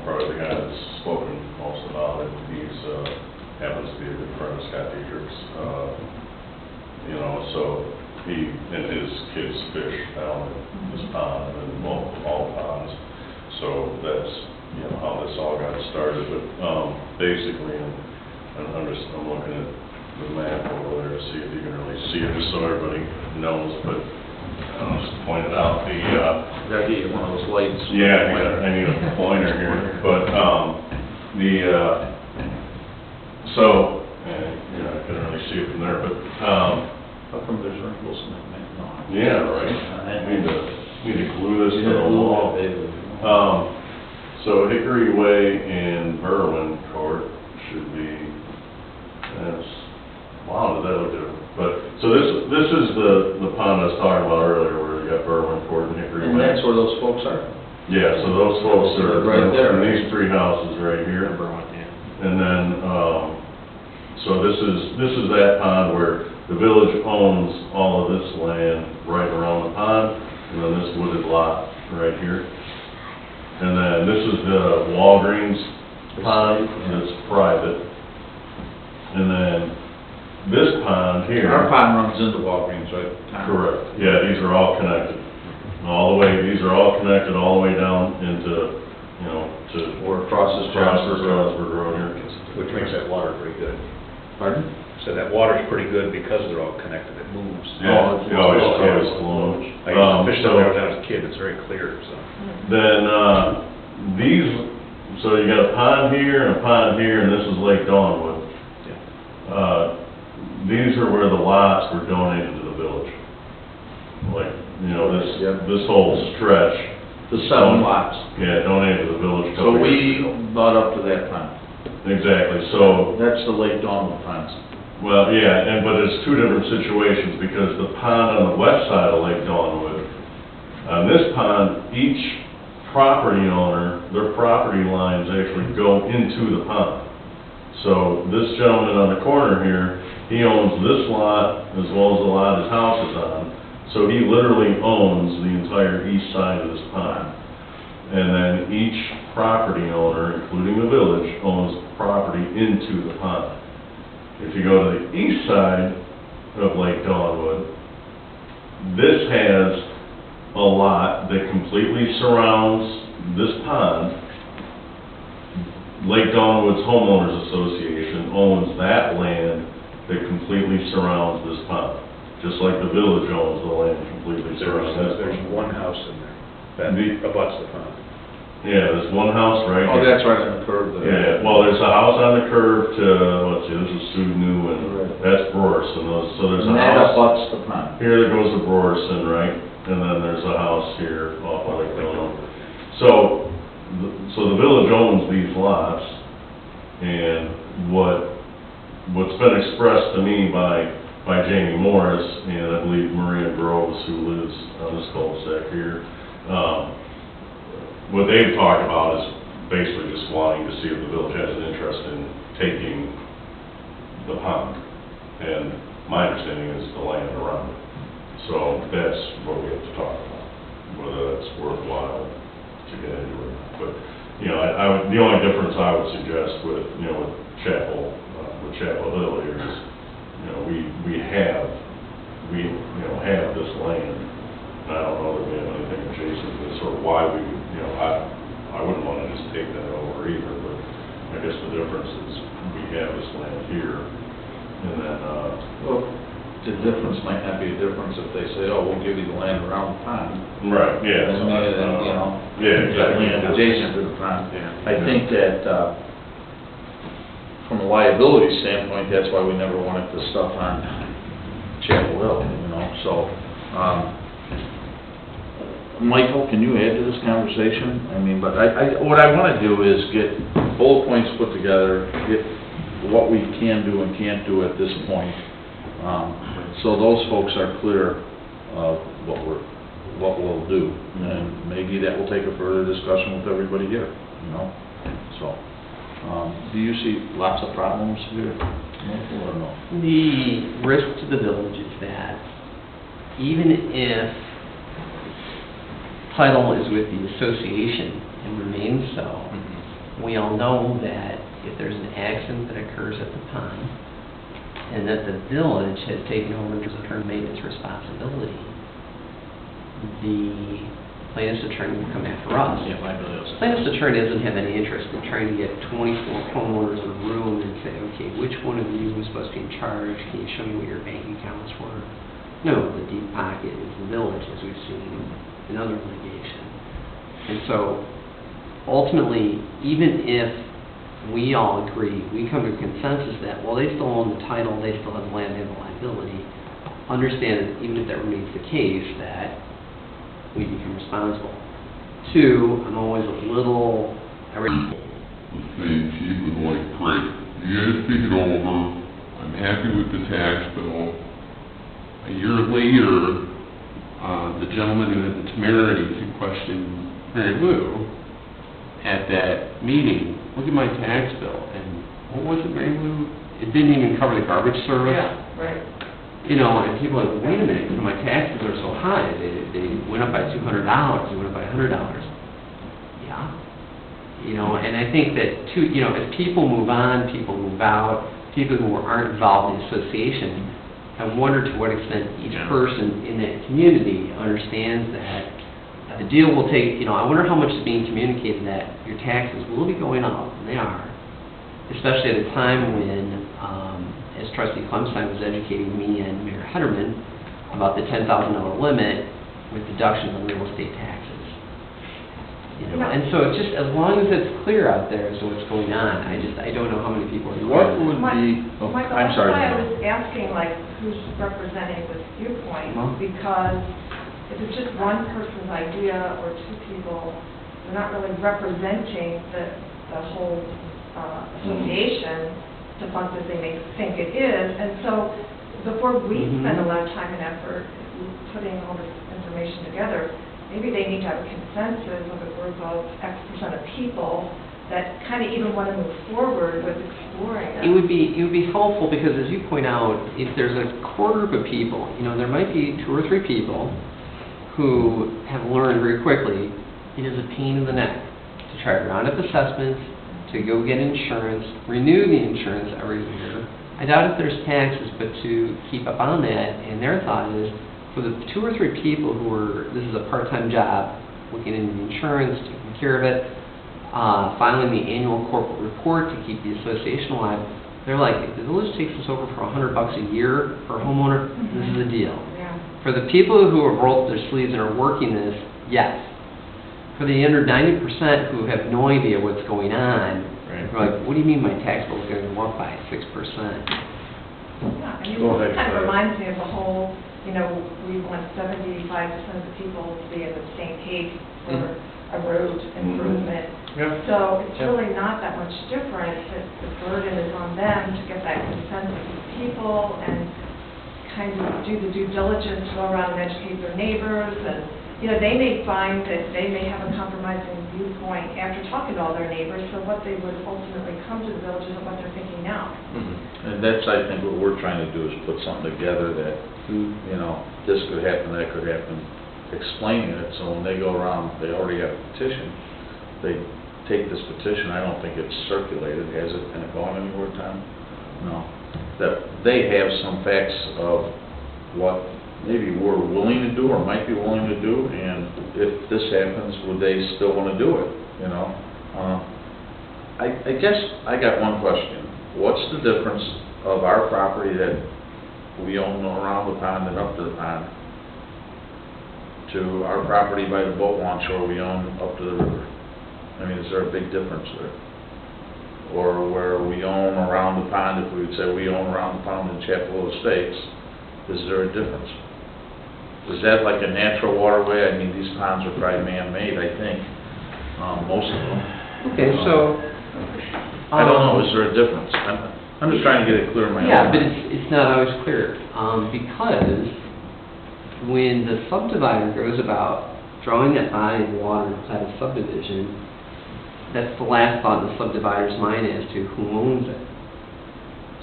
probably the guy that's spoken most about it. He's, happens to be a good friend of Scott Dietrich's, so he and his kids fish down in this pond and all ponds. So that's, how this all got started. But, basically, I'm looking at the map over there to see if you can really see it, just so everybody knows, but I'll just point it out,
Gotta get you one of those lights.
yeah, I need a pointer here, but, I couldn't really see it from there, but,
How come there's wrinkles in that map? No.
yeah, right, need to glue this to the wall. So Hickory Way and Berwin Court should be, wow, did that look different? But, so this is the pond I was talking about earlier, where you got Berwin Court and Hickory Way.
And that's where those folks are?
Yeah, so those folks are
Right there.
in these three houses right here. And then, so this is that pond where the village owns all of this land right around the pond, and then this wooded lot right here. And then this is the Walgreens pond, that's private. And then this pond here.
Our pond runs into Walgreens, right?
Correct. Yeah, these are all connected. These are all connected all the way down into, to
Or across this Johnsburg
Johnsburg Road here.
Which makes that water pretty good.
Pardon?
So that water's pretty good because they're all connected, it moves.
Yeah, it always flows.
I used to fish down there when I was a kid, it's very clear, so.
Then, so you got a pond here and a pond here, and this is Lake Dawnwood. These are where the lots were donated to the village. Like, this whole stretch.
The 7 lots.
Yeah, donated to the village.
So we bought up to that pond.
Exactly, so,
That's the Lake Dawnwood ponds.
well, yeah, but it's two different situations, because the pond on the west side of Lake Dawnwood, on this pond, each property owner, their property lines actually go into the pond. So this gentleman on the corner here, he owns this lot as well as the lot his house is on. So he literally owns the entire east side of this pond. And then each property owner, including the village, owns property into the pond. If you go to the east side of Lake Dawnwood, this has a lot that completely surrounds this pond. Lake Dawnwood's Homeowners Association owns that land that completely surrounds this pond, just like the village owns the land completely surrounds this
There's
pond.
one house in there that abuts the pond.
Yeah, there's one house right
Oh,
here.
that's right on the curve there.
Yeah, well, there's a house on the curve to, let's see, this is Sudnu, and that's Brorson, so there's a
And that
house.
abuts the pond.
Here that goes to Brorson, right, and then there's a house here off of Lake Dawnwood. So the village owns these lots, and what's been expressed to me by Jamie Morris, and I believe Maria Groves, who lives on this cul-de-sac here, what they've talked about is basically just wanting to see if the village has an interest in taking the pond. And my understanding is the land around it. So that's what we have to talk about, whether that's worthwhile to get into it. But, the only difference I would suggest with Chapel Hill here is, we have this land. And I don't know that we have anything adjacent to this, or why we, I wouldn't want to just take that over either, but I guess the difference is we have this land here, and then,
Well, the difference might not be a difference if they say, oh, we'll give you the land around the pond.
right, yeah.
And then,
Yeah, exactly.
land adjacent to the pond. I think that, from a liability standpoint, that's why we never wanted the stuff on Chapel Hill, so, Michael, can you add to this conversation? But what I want to do is get bullet points put together, get what we can do and can't do at this point, so those folks are clear of what we'll do. And maybe that will take a further discussion with everybody here, so. Do you see lots of problems here, Michael, or no?
The risk to the village is that even if title is with the association and remains so, we all know that if there's an accident that occurs at the pond, and that the village has taken over as a term maintenance responsibility, the plaintiff's attorney will come after us.
Yeah, liability also.
Plaintiff's attorney doesn't have any interest in trying to get 24 homeowners in a room and say, okay, which one of you was supposed to be in charge? Can you show me what your bank accounts were? No, the deep pocket is the village, as we've seen in other litigation. And so, ultimately, even if we all agree, we come to a consensus that, well, they still own the title, they still have the land, they have the liability, understand that even if that remains the case, that we become responsible. Two, I'm always a little...
The same chief was like, great, you guys take it over, I'm happy with the tax bill. A year later, the gentleman who had the temerity to question Mary Lou at that meeting, look at my tax bill, and what was it, Mary Lou? It didn't even cover the garbage service.
Yeah, right.
You know, and people are like, wait a minute, my taxes are so high, they went up by $200, they went up by $100. Yeah. You know, and I think that, too, you know, as people move on, people move out, people who aren't involved in the association, I wonder to what extent each person in that community understands that the deal will take, you know, I wonder how much is being communicated that your taxes will be going up, and they are, especially at a time when, as Trustee Clemstein was educating me and Mayor Hederman about the $10,000 limit with deductions on real estate taxes. You know, and so it's just, as long as it's clear out there as to what's going on, I don't know how many people are...
What would be, oh,
Michael,
I'm sorry.
that's why I was asking, like, who's representing this viewpoint, because if it's just one person's idea or two people, they're not really representing the whole association to function as they may think it is. And so before we spend a lot of time and effort putting all this information together, maybe they need to have a consensus of a group of X% of people that kind of even want to move forward with exploring it.
It would be helpful because, as you point out, if there's a core group of people, you know, there might be 2 or 3 people who have learned very quickly it is a pain in the neck to try to round up assessments, to go get insurance, renew the insurance every year. I doubt if there's taxes, but to keep up on that, and their thought is, for the 2 or 3 people who are, this is a part-time job, looking into the insurance, taking care of it, filing the annual corporate report to keep the association alive, they're like, if the village takes this over for $100 a year per homeowner, this is a deal.
Yeah.
For the people who have rolled up their sleeves and are working this, yes. For the under 90% who have no idea what's going on, they're like, what do you mean my tax bill is going to go up by 6%?
Yeah, I mean,
Go ahead,
it kind of
Claire.
reminds me of the whole, you know, we want 75% of the people to be on the same page for a road improvement.
Yeah.
So it's really not that much different. The burden is on them to get that consensus of people and kind of do the due diligence, go around and educate their neighbors. And, you know, they may find that they may have a compromising viewpoint after talking to all their neighbors, so what they would ultimately come to the village is what they're thinking now.
And that's, I think, what we're trying to do is put something together that, you know, this could happen, that could happen, explaining it, so when they go around, they already have a petition, they take this petition, I don't think it's circulated, has it gone anywhere, Tom? No. That they have some facts of what maybe we're willing to do or might be willing to do, and if this happens, would they still want to do it, you know? I guess I got one question. What's the difference of our property that we own around the pond and up to the pond to our property by the boat launch where we own up to the river? I mean, is there a big difference there? Or where we own around the pond, if we would say we own around the pond in Chapel Estates, is there a difference? Is that like a natural waterway? I mean, these ponds are probably man-made, I think, most of them.
Okay, so...
I don't know, is there a difference? I'm just trying to get it clear in my own
Yeah, but
mind.
it's not always clear, because when the subdivider goes about drawing that body of water inside a subdivision, that's the last thought in the subdivider's mind as to who owns it.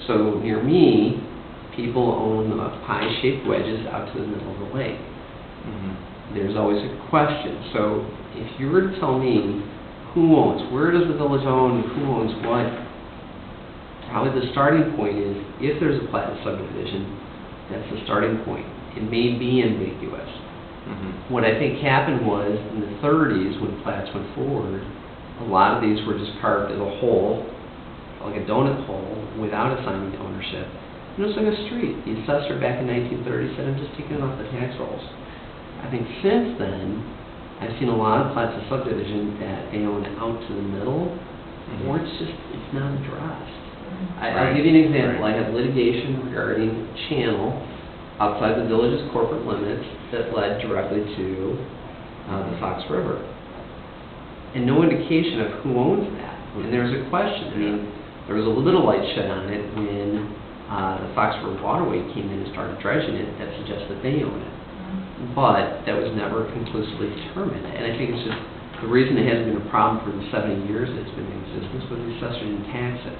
So near me, people own pie-shaped wedges out to the middle of the lake. There's always a question. So if you were to tell me who owns, where does the village own, who owns what? Probably the starting point is, if there's a plat of subdivision, that's the starting point. It may be ambiguous. What I think happened was, in the 30s, when plats went forward, a lot of these were just carved as a hole, like a donut hole, without assigning ownership. And it was like a street. The assessor back in 1930 said, I'm just taking it off the tax rolls. I think since then, I've seen a lot of plats of subdivision that they own out to the middle, or it's not addressed. I'll give you an example. I have litigation regarding channel outside the village's corporate limits that led directly to the Fox River. And no indication of who owns that. And there's a question. I mean, there was a little light shed on it when the Fox River Waterway came in and started dredging it that suggests that they own it. But that was never conclusively determined. And I think it's just the reason it hasn't been a problem for the 70 years that it's been in existence was the assessor didn't tax it.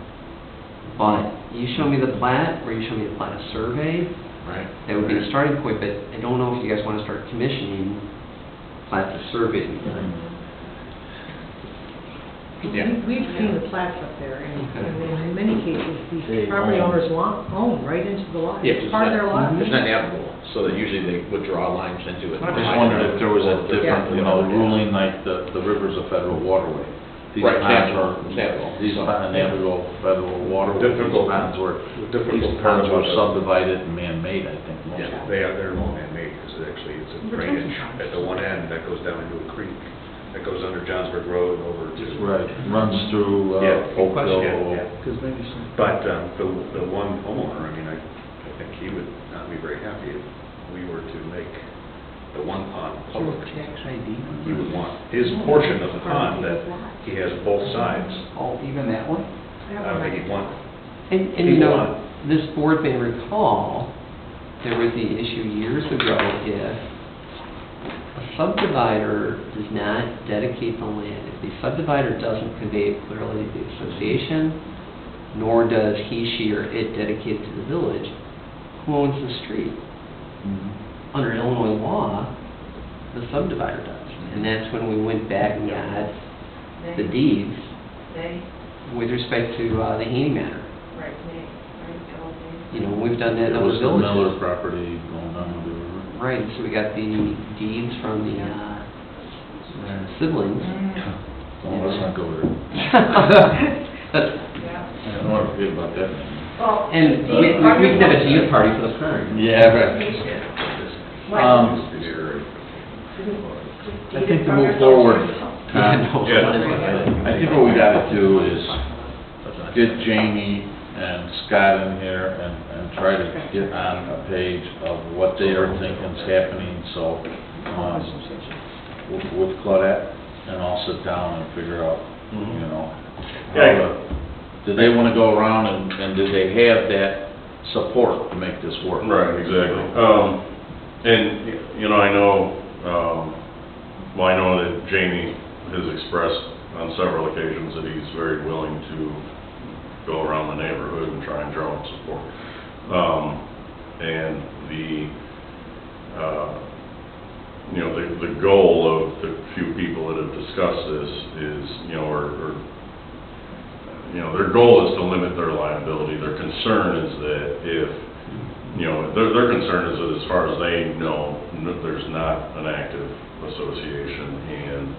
But you show me the plat, or you show me the plat of survey, that would be a starting point, but I don't know if you guys want to start commissioning plats of survey to be done.
We've seen the plats up there, and in many cases, these property owners own right into the lot.
Yeah,
It's part of their lot.
It's not navigable, so that usually they would draw lines into it.
I just wondered if there was a different, ruling like the river's a federal waterway. These
Right,
ponds
navigable.
are, these navigable federal waterways, these
Difficult.
these ponds were subdivided and man-made, I think, most of them.
They're all man-made, because actually it's a drainage at the one end that goes down into a creek, that goes under Johnsburg Road over to...
Right, runs through Oakville.
But the one homeowner, I mean, I think he would not be very happy if we were to make the one pond public. He would want his portion of the pond that he has both sides.
Oh, even that one?
I don't think he'd want...
And you know, this board may recall, there was the issue years ago if a subdivider does not dedicate the land, if the subdivider doesn't convey it clearly to the association, nor does he, she, or it dedicate it to the village, who owns the street? Under Illinois law, the subdivider does. And that's when we went back and got the deeds with respect to the Haney matter.
Right,
You know, we've done that in
It
other
was the
villages.
Miller property going down the river.
Right, so we got the deeds from the siblings.
Let's not go there.
That's-
I don't want to forget about that.
Well,
And we can have a deed party for the pond.
Yeah, I think to move forward, I think what we gotta do is get Jamie and Scott in here and try to get on a page of what they are thinking's happening, so, with Claudette, and I'll sit down and figure out, you know, do they wanna go around and do they have that support to make this work?
Right, exactly. And, you know, I know, I know that Jamie has expressed on several occasions that he's very willing to go around the neighborhood and try and draw in support. And you know, the goal of the few people that have discussed this is, you know, you know, their goal is to limit their liability. Their concern is that if, you know, their concern is that as far as they know, there's not an active association, and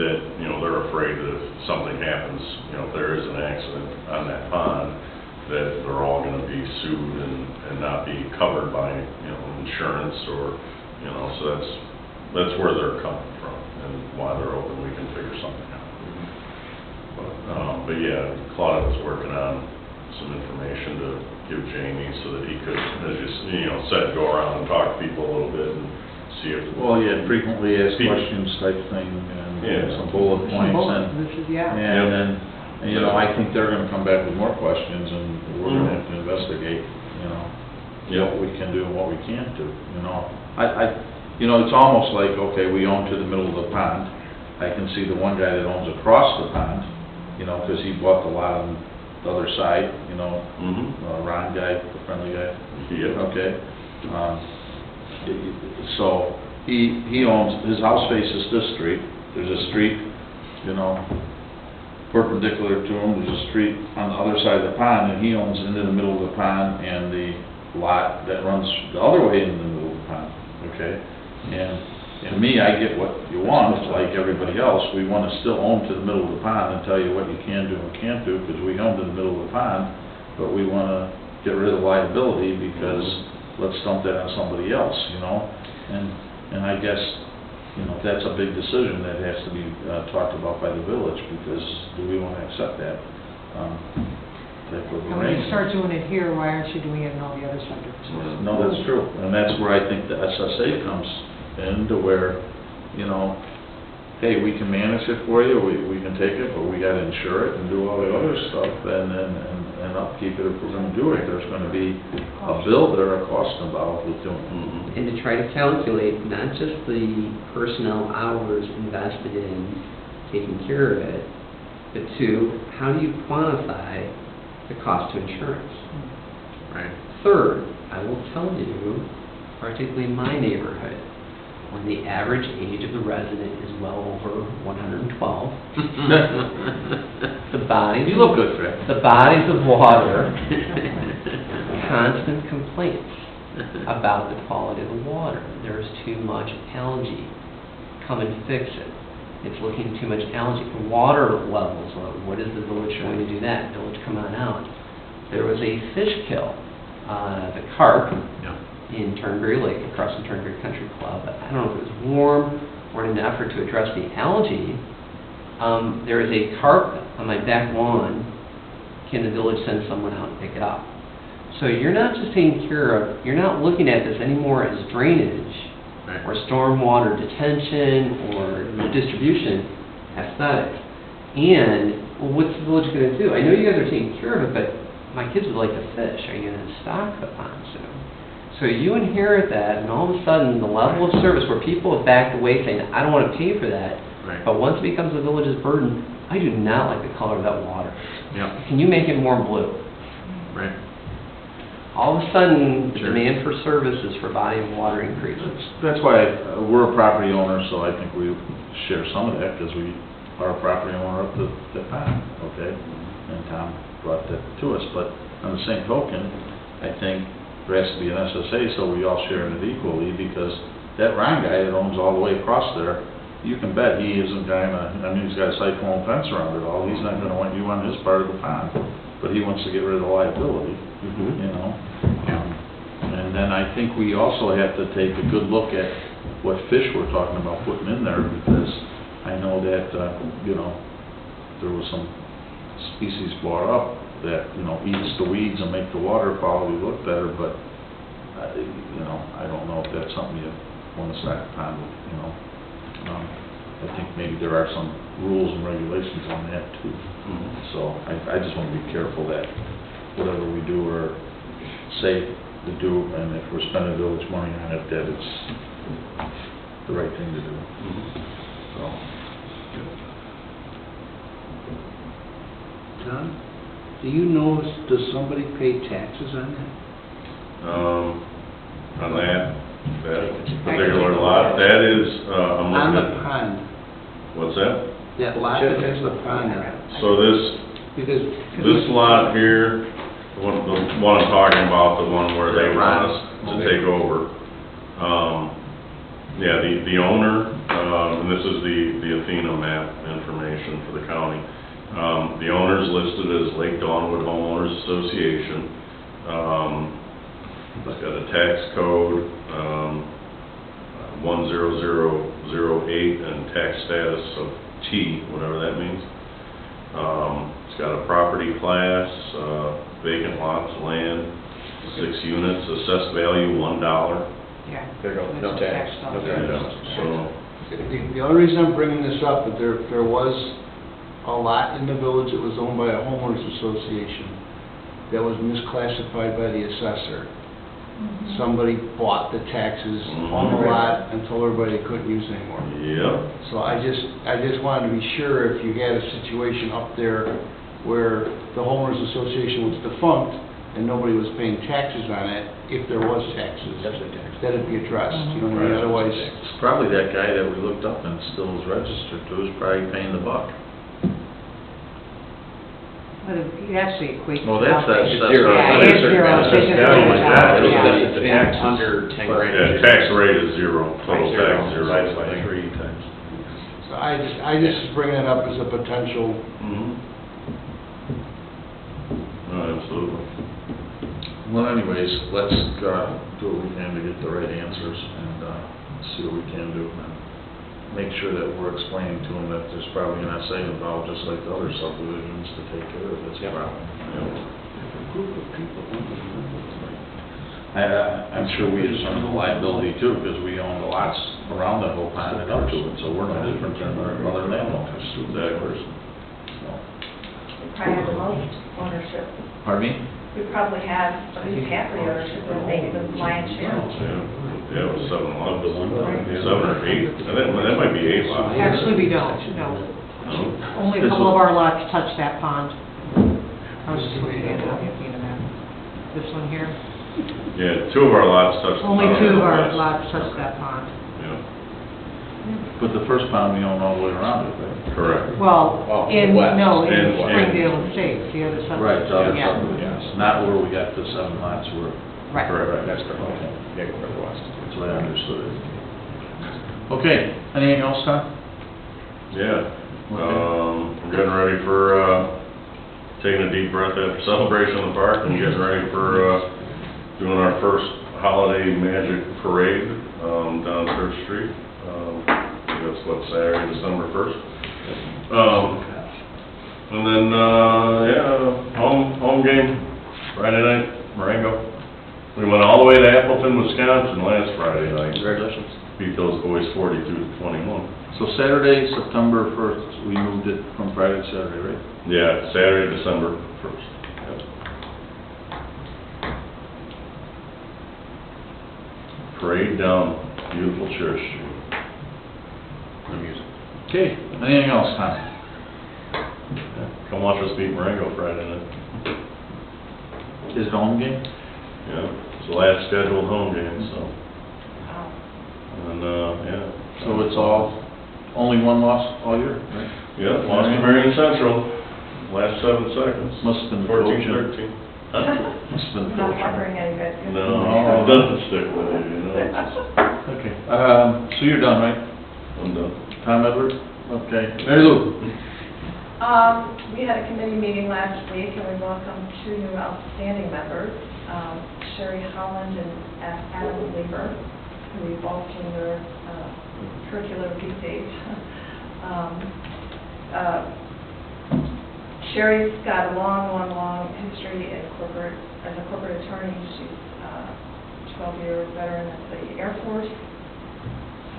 that, you know, they're afraid that if something happens, you know, if there is an accident on that pond, that they're all gonna be sued and not be covered by, you know, insurance, or, you know, so that's where they're coming from, and why they're hoping we can figure something out. But yeah, Claudia was working on some information to give Jamie so that he could, you know, go around and talk to people a little bit and see if...
Well, yeah, frequently asked questions type thing, and some bullet points, and then, you know, I think they're gonna come back with more questions, and we're gonna have to investigate, you know, what we can do and what we can't do, you know. You know, it's almost like, okay, we own to the middle of the pond. I can see the one guy that owns across the pond, you know, because he bought the lot on the other side, you know, Ron guy, the friendly guy.
Yeah.
Okay. So he owns, his house faces this street, there's a street, you know, perpendicular to him, there's a street on the other side of the pond, and he owns into the middle of the pond, and the lot that runs the other way into the middle of the pond, okay? And me, I get what you want, like everybody else, we wanna still own to the middle of the pond and tell you what you can do and can't do, because we own to the middle of the pond, but we wanna get rid of liability, because let's dump that on somebody else, you know? And I guess, you know, that's a big decision that has to be talked about by the village, because do we want to accept that type of
And when you
arrangement?
start doing it here, why aren't you doing it in all the other centers?
No, that's true, and that's where I think the SSA comes in, to where, you know, hey, we can manage it for you, we can take it, but we gotta insure it and do all the other stuff, and upkeep it if we're gonna do it. There's gonna be a bill there, a cost involved with doing it.
And to try to calculate not just the personnel hours invested in taking care of it, but two, how do you quantify the cost to insurance?
Right.
Third, I will tell you, particularly in my neighborhood, when the average age of the resident is well over 112, the bodies...
You look good, Fred.
The bodies of water, constant complaints about the quality of the water. There's too much algae. Come and fix it. It's looking too much algae. The water levels low. What is the village going to do that? Village, come on out. There was a fish kill, the carp, in Turnberry Lake, across the Turnberry Country Club. I don't know if it was warm or in an effort to address the algae. There is a carp on my back lawn. Can the village send someone out and pick it up? So you're not just taking care of, you're not looking at this anymore as drainage or stormwater detention or distribution, aesthetics. And, well, what's the village going to do? I know you guys are taking care of it, but my kids would like to fish. Are you going to stock the pond soon? So you inherit that, and all of a sudden, the level of service where people have backed away saying, I don't want to pay for that, but once it becomes the village's burden, I do not like the color of that water. Can you make it more blue?
Right.
All of a sudden, the demand for services for body of water increases.
That's why we're a property owner, so I think we share some of that, because we are a property owner of the pond, okay? And Tom brought that to us, but on the same token, I think there has to be an SSA, so we all share in it equally, because that Ron guy that owns all the way across there, you can bet he isn't gonna, I mean, he's got a cyclone fence around it all, he's not gonna want you on his part of the pond, but he wants to get rid of the liability, you know? And then I think we also have to take a good look at what fish we're talking about putting in there, because I know that, you know, there was some species brought up that, you know, eats the weeds and make the water quality look better, but, you know, I don't know if that's something you want to start on, you know. I think maybe there are some rules and regulations on that too. So I just want to be careful that whatever we do or say to do, and if we're spending village money on it, that it's the right thing to do. So.
John, do you know, does somebody pay taxes on that?
On that particular lot, that is, I'm
On
looking
the
at,
pond,
what's that?
that lot that has the pond on it.
So
Because
this lot here, the one I'm talking about, the one where they want us to take over. Yeah, the owner, and this is the Athena map information for the county. The owner's listed as Lake Dawnwood Homeowners Association. It's got a tax code, 10008, and tax status of T, whatever that means. It's got a property class, vacant lots, land, 6 units, assessed value $1.
Yeah.
There you go, no tax, no tax.
So,
the only reason I'm bringing this up is there was a lot in the village that was owned by a homeowners association that was misclassified by the assessor. Somebody bought the taxes on the lot and told everybody they couldn't use it anymore.
yeah.
So I just wanted to be sure if you had a situation up there where the homeowners association was defunct, and nobody was paying taxes on it, if there was taxes, that'd be addressed, you know what I mean? Otherwise,
It's probably that guy that we looked up and still is registered to, is probably paying the buck.
But it actually equates to...
Well, that's
nothing.
zero.
Yeah, it's zero. It's just
Yeah,
zero.
yeah,
Yeah.
It's tax under 10 grand.
Yeah, tax rate is zero, total tax zero.
Divided by 3 times.
so I just bring that up as a potential.
Mhm. No, absolutely.
Well, anyways, let's, do what we can to get the right answers and, see what we can do. And make sure that we're explaining to them that there's probably an SA involved, just like the other subdivisions, to take care of this problem. I'm sure we assume the liability too, because we own the lots around the whole pond and up to it, so we're no different than our other landowners.
Exactly.
So,
We probably have the most ownership.
pardon me?
We probably have at least half the ownership, or maybe the lion's share.
Yeah, it was 7 lots, 7 or 8, and that might be 8 lots.
Actually, we don't, no. Only a couple of our lots touch that pond. I was just looking at it, I'm looking at that. This one here.
Yeah, 2 of our lots touched. the
Only
pond.
2 of our lots touch that pond.
Yeah,
But the first pond we own all the way around it, right?
correct.
Well,
Oh,
in,
west.
no, in
And-
Springdale Estates, the other subdivision.
Right, the other
Yeah.
subdivisions, not where we got the 7 lots where,
Right.
Correct.
That's correct.
okay,
Yeah, go further west.
that's what I understood it. Okay, anything else, Tom?
Yeah, we're getting ready for, taking a deep breath after celebration in the park and getting ready for, doing our first holiday magic parade, down Church Street. That's what, Saturday, December 1st. And then, yeah, home game, Friday night, Marengo. We went all the way to Appleton, Wisconsin last Friday night.
Congratulations.
Beat those boys 42-21.
So Saturday, September 1st, we moved it from Friday to Saturday, right?
Yeah, Saturday, December 1st. Parade down beautiful Church Street.
No music.
Okay, anything else, Tom?
Yeah, come watch us beat Marengo Friday night.
Is it a home game?
Yeah, it's the last scheduled home game, so. And, yeah.
So it's only one loss all year, right?
Yeah, lost to Marion Central, last 7 seconds.
Must have been the coach.
14-13. Huh?
Must have been the
Not
coach.
covering any good.
No,
Oh.
it doesn't stick with you, you know, it's just,
Okay, so you're done, right?
I'm done.
Tom Edwards? Okay. Mary Lou?
We had a committee meeting last week, and we welcomed 2 new outstanding members, Sherry Holland and Adam Lieber, who evolved in their curriculum these days. Sherry's got a long history in as a corporate attorney. She's a 12-year veteran of the Air Force,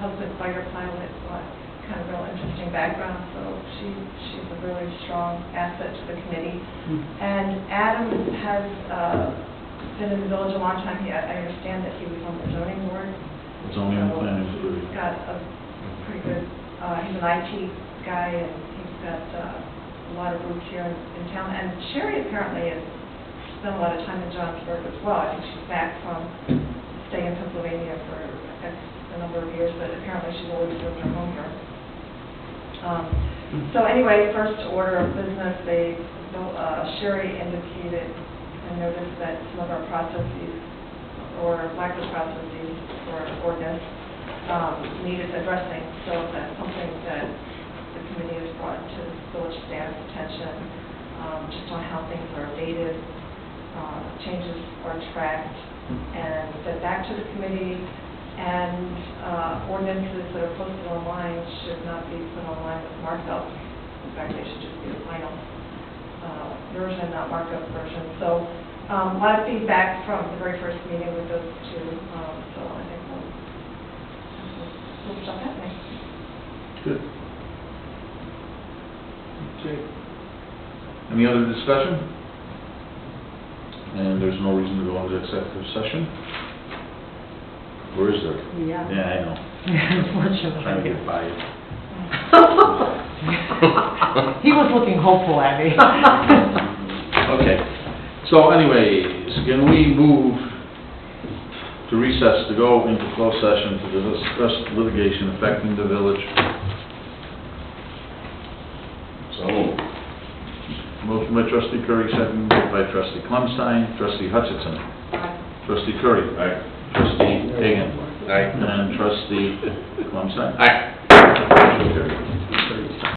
husband fighter pilot, kind of real interesting background, so she's a really strong asset to the committee. And Adam has been in the village a long time. I understand that he was on the zoning board.
Zoning and planning.
He's got a pretty good, he's an IT guy, and he's got a lot of roots here in town. And Sherry apparently has spent a lot of time in Johnsburg as well. I think she's back from staying in Pennsylvania for a number of years, but apparently she's always lived her home here. So anyway, first order of business, Sherry indicated and noticed that some of our processes, or lack of processes for ordinance, needed addressing. So that's something that the committee has brought to village staff's attention, just on how things are dated, changes are tracked, and fed back to the committee. And ordinances that are posted online should not be put online with markup. In fact, they should just be the final version, not markup version. So a lot of feedback from the very first meeting with those 2. So I think we'll stop happening.
Good. Okay. Any other discussion? And there's no reason to go into executive session? Or is there?
Yeah.
Yeah, I know.
Unfortunately.
Trying to get by it.
He was looking hopeful at me.
Okay, so anyway, can we move to recess to go into closed session to discuss litigation affecting the village?
So,
Motion by trustee Curry, second by trustee Clemstein, trustee Hutchinson, trustee Curry.
aye.
Trustee Hagan.
Aye.
And trustee Clemstein.
Aye.
Motion carried.